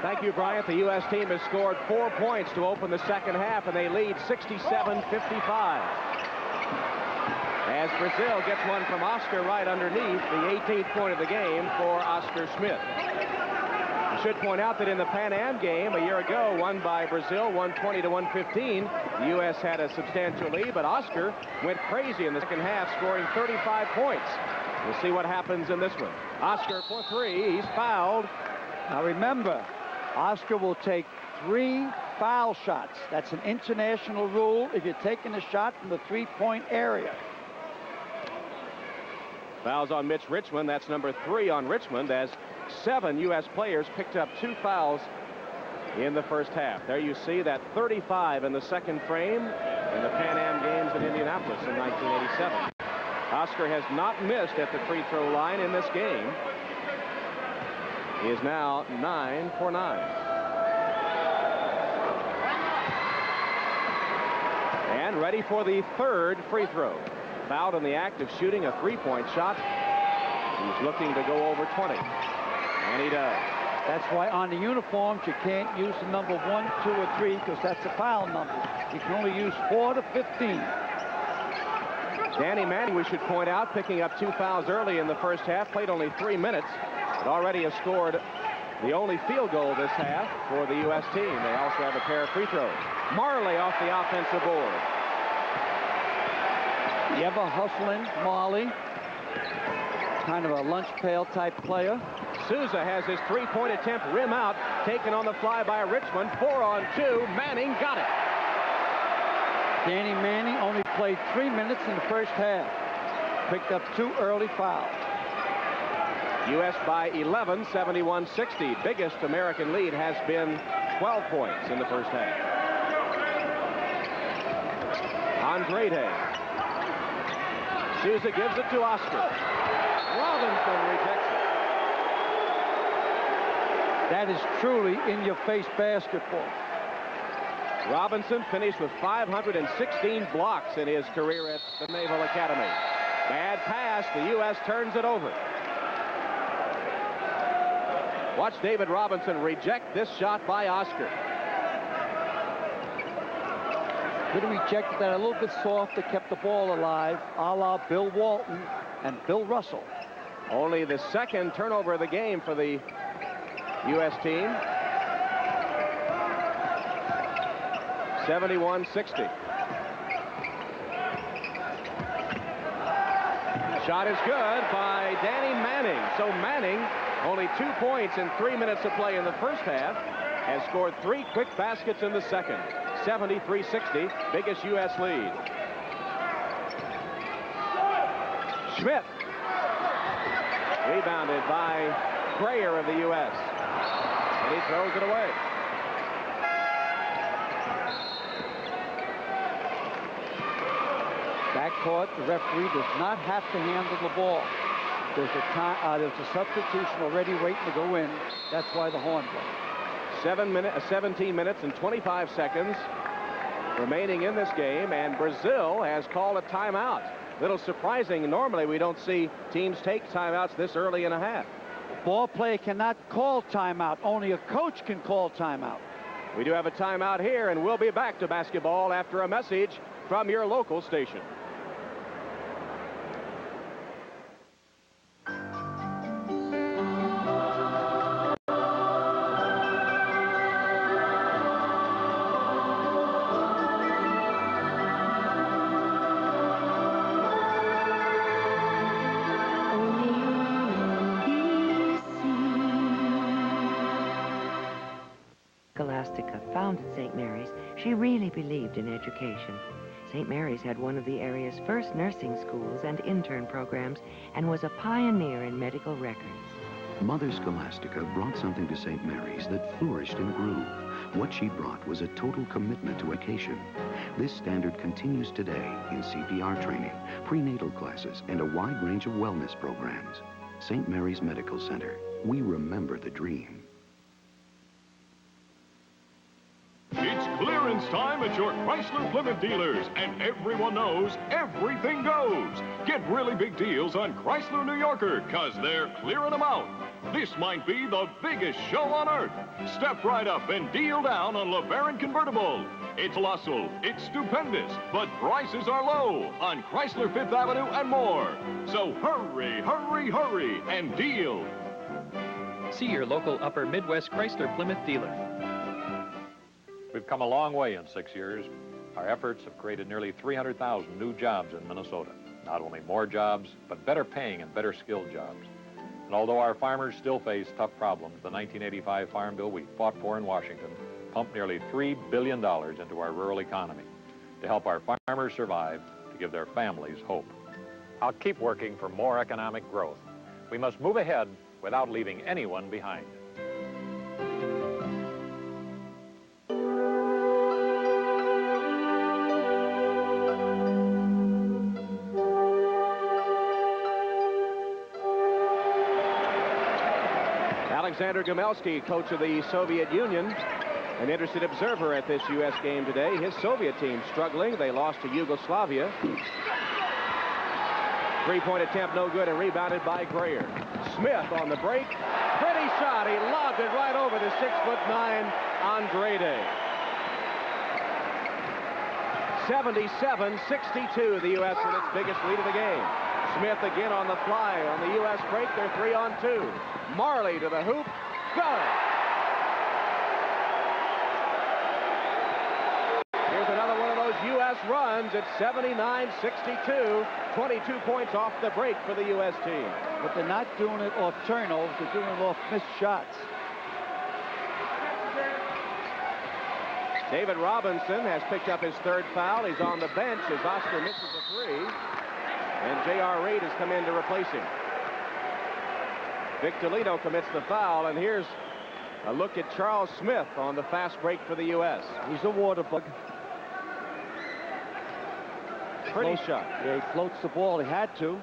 Thank you, Bryant. The U.S. team has scored 4 points to open the second half, and they lead 67-55. As Brazil gets one from Oscar right underneath the 18th point of the game for Oscar Schmidt. I should point out that in the Pan Am game a year ago, won by Brazil, 120 to 115, the U.S. had a substantial lead, but Oscar went crazy in the second half, scoring 35 points. We'll see what happens in this one. Oscar for three. He's fouled. Now remember, Oscar will take 3 foul shots. That's an international rule if you're taking a shot from the three-point area. Fouls on Mitch Richmond. That's number 3 on Richmond, as 7 U.S. players picked up 2 fouls in the first half. There you see that 35 in the second frame in the Pan Am Games in Indianapolis in 1987. Oscar has not missed at the free throw line in this game. He is now 9 for 9. And ready for the third free throw. Fouled in the act of shooting a three-point shot. He's looking to go over 20. And he does. That's why on the uniforms you can't use the number 1, 2, or 3 because that's a foul number. You can only use 4 to 15. Danny Manning, we should point out, picking up 2 fouls early in the first half, played only 3 minutes, but already has scored the only field goal this half for the U.S. team. They also have a pair of free throws. Marley off the offensive board. Ever hustling Marley, kind of a lunch pail type player. Souza has his three-point attempt rim out, taken on the fly by Richmond. 4 on 2. Manning got it. Danny Manning only played 3 minutes in the first half. Picked up 2 early fouls. U.S. by 11, 71-60. Biggest American lead has been 12 points in the first half. Andrade. Souza gives it to Oscar. Robinson rejects it. That is truly in-your-face basketball. Robinson finished with 516 blocks in his career at the Naval Academy. Bad pass. The U.S. turns it over. Watch David Robinson reject this shot by Oscar. Could have rejected that a little bit softer, kept the ball alive, a la Bill Walton and Bill Russell. Only the second turnover of the game for the U.S. team. 71-60. Shot is good by Danny Manning. So Manning, only 2 points in 3 minutes of play in the first half, has scored 3 quick baskets in the second. 73-60, biggest U.S. lead. Schmidt. Rebounded by Grayer of the U.S. And he throws it away. Backcourt, the referee does not have to handle the ball. There's a substitution already waiting to go in. That's why the horn blows. 17 minutes and 25 seconds remaining in this game, and Brazil has called a timeout. Little surprising. Normally we don't see teams take timeouts this early in a half. Ball player cannot call timeout. Only a coach can call timeout. We do have a timeout here, and we'll be back to basketball after a message from your local station. Founded St. Mary's, she really believed in education. St. Mary's had one of the area's first nursing schools and intern programs and was a pioneer in medical records. Mother Scholastica brought something to St. Mary's that flourished and grew. What she brought was a total commitment to education. This standard continues today in CPR training, prenatal classes, and a wide range of wellness programs. St. Mary's Medical Center. We remember the dream. It's clearance time at your Chrysler Plymouth dealers, and everyone knows everything goes. Get really big deals on Chrysler New Yorker, because they're clearing them out. This might be the biggest show on earth. Step right up and deal down on LeBaron Convertible. It's colossal, it's stupendous, but prices are low on Chrysler 5th Avenue and more. So hurry, hurry, hurry, and deal. See your local Upper Midwest Chrysler Plymouth dealer. We've come a long way in 6 years. Our efforts have created nearly 300,000 new jobs in Minnesota. Not only more jobs, but better paying and better skilled jobs. And although our farmers still face tough problems, the 1985 Farm Bill we fought for in Washington pumped nearly $3 billion into our rural economy to help our farmers survive, to give their families hope. I'll keep working for more economic growth. We must move ahead without leaving anyone behind. Alexander Gomelsky, coach of the Soviet Union, an interested observer at this U.S. game today. His Soviet team struggling. They lost to Yugoslavia. Three-point attempt no good and rebounded by Grayer. Smith on the break. Pretty shot. He lobbed it right over the 6'9" Andrade. 77-62, the U.S. with its biggest lead of the game. Smith again on the fly on the U.S. break. They're 3-on-2. Marley to the hoop. Good. Here's another one of those U.S. runs. It's 79-62. 22 points off the break for the U.S. team. But they're not doing it off turnovers. They're doing it off missed shots. David Robinson has picked up his third foul. He's on the bench as Oscar misses a three. And J.R. Reed has come in to replace him. Vic Toledo commits the foul, and here's a look at Charles Smith on the fast break for the U.S. He's a water bug. Pretty shot. Yeah, he floats the ball. He had to,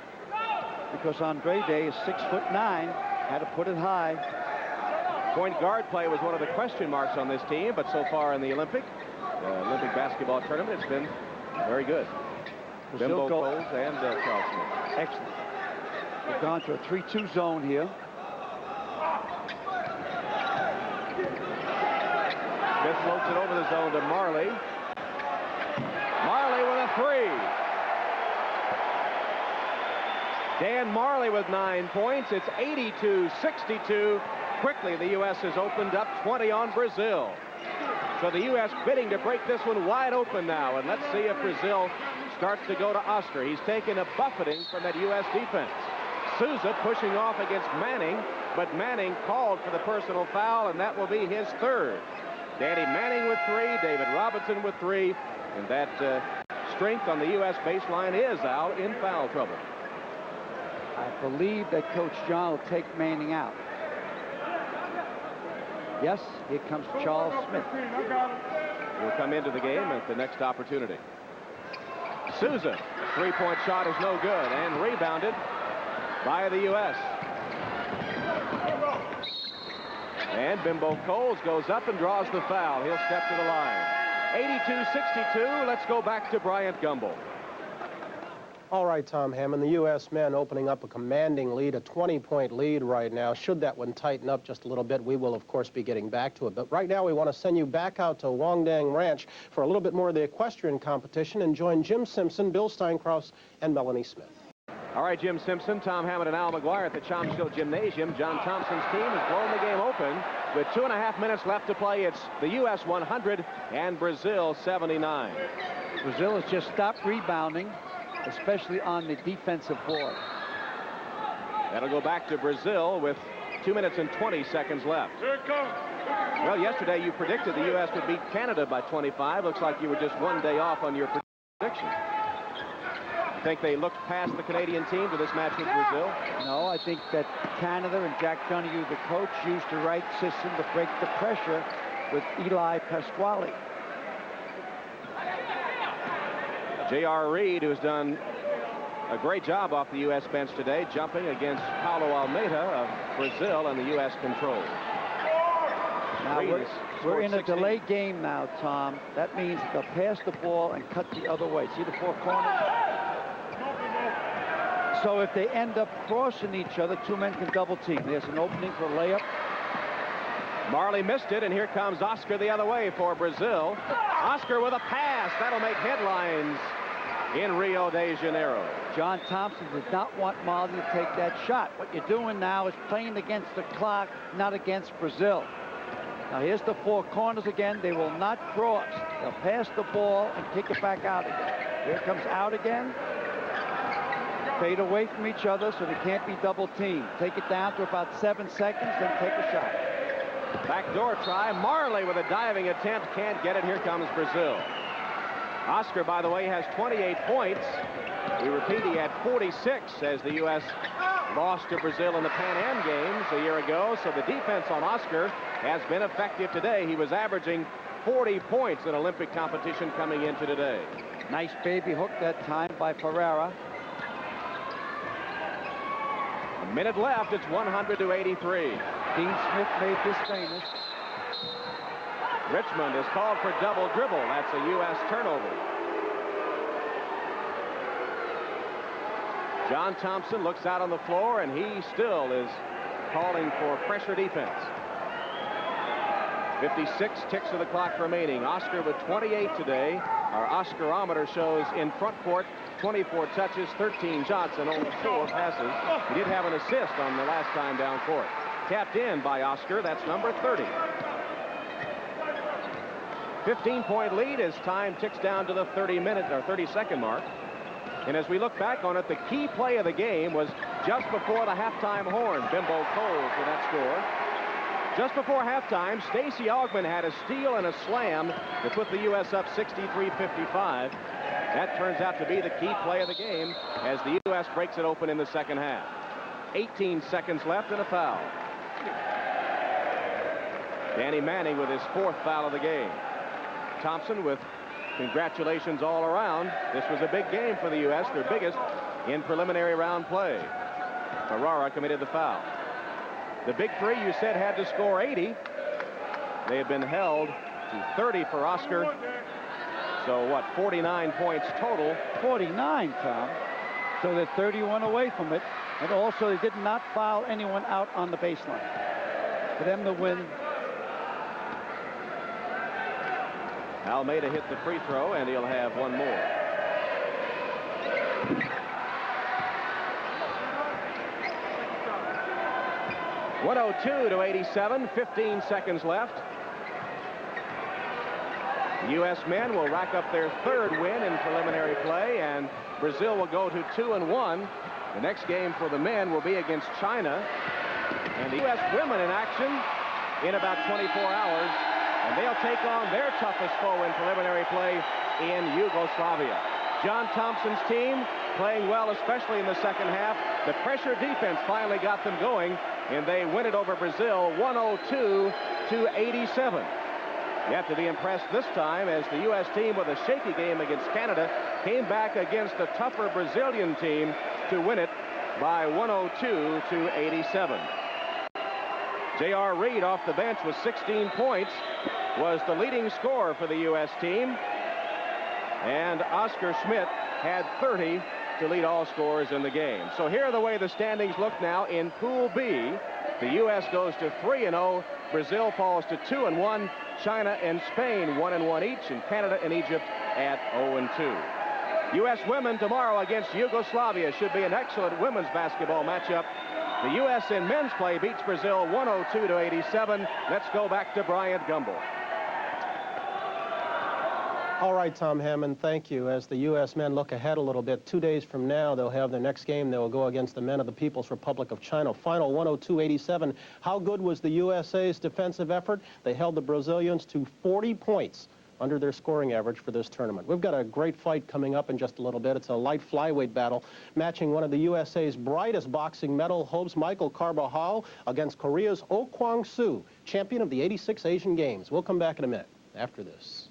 because Andrade is 6'9", had to put it high. Point guard play was one of the question marks on this team, but so far in the Olympic basketball tournament, it's been very good. Bimbo Coles and Charles Smith. Excellent. We've gone to a 3-2 zone here. Smith floats it over the zone to Marley. Marley with a three. Dan Marley with 9 points. It's 82-62. Quickly, the U.S. has opened up 20 on Brazil. So the U.S. bidding to break this one wide open now. And let's see if Brazil starts to go to Oscar. He's taken a buffeting from that U.S. defense. Souza pushing off against Manning, but Manning called for the personal foul, and that will be his third. Danny Manning with three, David Robinson with three, and that strength on the U.S. baseline is out in foul trouble. I believe that Coach John will take Manning out. Yes, here comes Charles Smith. He'll come into the game at the next opportunity. Souza, three-point shot is no good, and rebounded by the U.S. And Bimbo Coles goes up and draws the foul. He'll step to the line. 82-62. Let's go back to Bryant Gumbel. All right, Tom Hammond, the U.S. men opening up a commanding lead, a 20-point lead right now. Should that one tighten up just a little bit, we will, of course, be getting back to it. But right now, we want to send you back out to Wongdang Ranch for a little bit more of the equestrian competition and join Jim Simpson, Bill Steinkraus, and Melanie Smith. All right, Jim Simpson, Tom Hammond, and Al McGuire at the Chomsville Gymnasium. John Thompson's team has blown the game open. With 2.5 minutes left to play, it's the U.S. 100 and Brazil 79. Brazil has just stopped rebounding, especially on the defensive board. That'll go back to Brazil with 2 minutes and 20 seconds left. Well, yesterday you predicted the U.S. would beat Canada by 25. Looks like you were just 1 day off on your prediction. You think they looked past the Canadian team to this match with Brazil? No, I think that Canada and Jack Donahue, the coach, used the right system to break the pressure with Eli Pasquale. J.R. Reed, who's done a great job off the U.S. bench today, jumping against Paulo Almeida of Brazil, and the U.S. control. Now we're in a delay game now, Tom. That means they'll pass the ball and cut the other way. See the four corners? So if they end up crossing each other, two men can double team. There's an opening for a layup. Marley missed it, and here comes Oscar the other way for Brazil. Oscar with a pass. That'll make headlines in Rio de Janeiro. John Thompson did not want Marley to take that shot. What you're doing now is playing against the clock, not against Brazil. Now here's the four corners again. They will not cross. They'll pass the ball and kick it back out again. Here it comes out again. Fade away from each other so they can't be double teamed. Take it down to about 7 seconds, then take a shot. Backdoor try. Marley with a diving attempt. Can't get it. Here comes Brazil. Oscar, by the way, has 28 points. We repeat, he had 46 as the U.S. lost to Brazil in the Pan Am Games a year ago. So the defense on Oscar has been effective today. He was averaging 40 points in Olympic competition coming into today. Nice baby hook that time by Ferreira. A minute left. It's 100-83. Dean Smith made this famous. Richmond is called for double dribble. That's a U.S. turnover. John Thompson looks out on the floor, and he still is calling for pressure defense. 56 ticks of the clock remaining. Oscar with 28 today. Our Oscarometer shows in front court 24 touches, 13 shots, and only 4 passes. He did have an assist on the last time down court. Tapped in by Oscar. That's number 30. 15-point lead as time ticks down to the 30-second mark. And as we look back on it, the key play of the game was just before the halftime horn. Bimbo Coles for that score. Just before halftime, Stacey Augmon had a steal and a slam to put the U.S. up 63-55. That turns out to be the key play of the game as the U.S. breaks it open in the second half. 18 seconds left and a foul. Danny Manning with his 4th foul of the game. Thompson with congratulations all around. This was a big game for the U.S., their biggest in preliminary round play. Ferrara committed the foul. The big three you said had to score 80. They have been held to 30 for Oscar. So what, 49 points total? 49, Tom. So they're 31 away from it. And also they did not foul anyone out on the baseline. For them to win. Almeida hit the free throw, and he'll have one more. (102-87), 15 seconds left. U.S. men will rack up their 3rd win in preliminary play, and Brazil will go to 2-1. The next game for the men will be against China, and the U.S. women in action in about 24 hours. And they'll take on their toughest foe in preliminary play in Yugoslavia. John Thompson's team playing well, especially in the second half. The pressure defense finally got them going, and they win it over Brazil 102-87. You have to be impressed this time as the U.S. team with a shaky game against Canada came back against a tougher Brazilian team to win it by 102-87. J.R. Reed off the bench with 16 points, was the leading scorer for the U.S. team. And Oscar Schmidt had 30 to lead all scorers in the game. So here are the way the standings look now in Pool B. The U.S. goes to 3-0. Brazil falls to 2-1. China and Spain 1-1 each, and Canada and Egypt at 0-2. U.S. women tomorrow against Yugoslavia. Should be an excellent women's basketball matchup. The U.S. in men's play beats Brazil 102-87. Let's go back to Bryant Gumbel. All right, Tom Hammond, thank you. As the U.S. men look ahead a little bit, 2 days from now, they'll have their next game. They will go against the men of the People's Republic of China. Final 102-87. How good was the USA's defensive effort? They held the Brazilians to 40 points under their scoring average for this tournament. We've got a great fight coming up in just a little bit. It's a light flyweight battle matching one of the USA's brightest boxing medal hopes, Michael Carbajal, against Korea's Oh Kwang-soo, champion of the '86 Asian Games. We'll come back in a minute after this.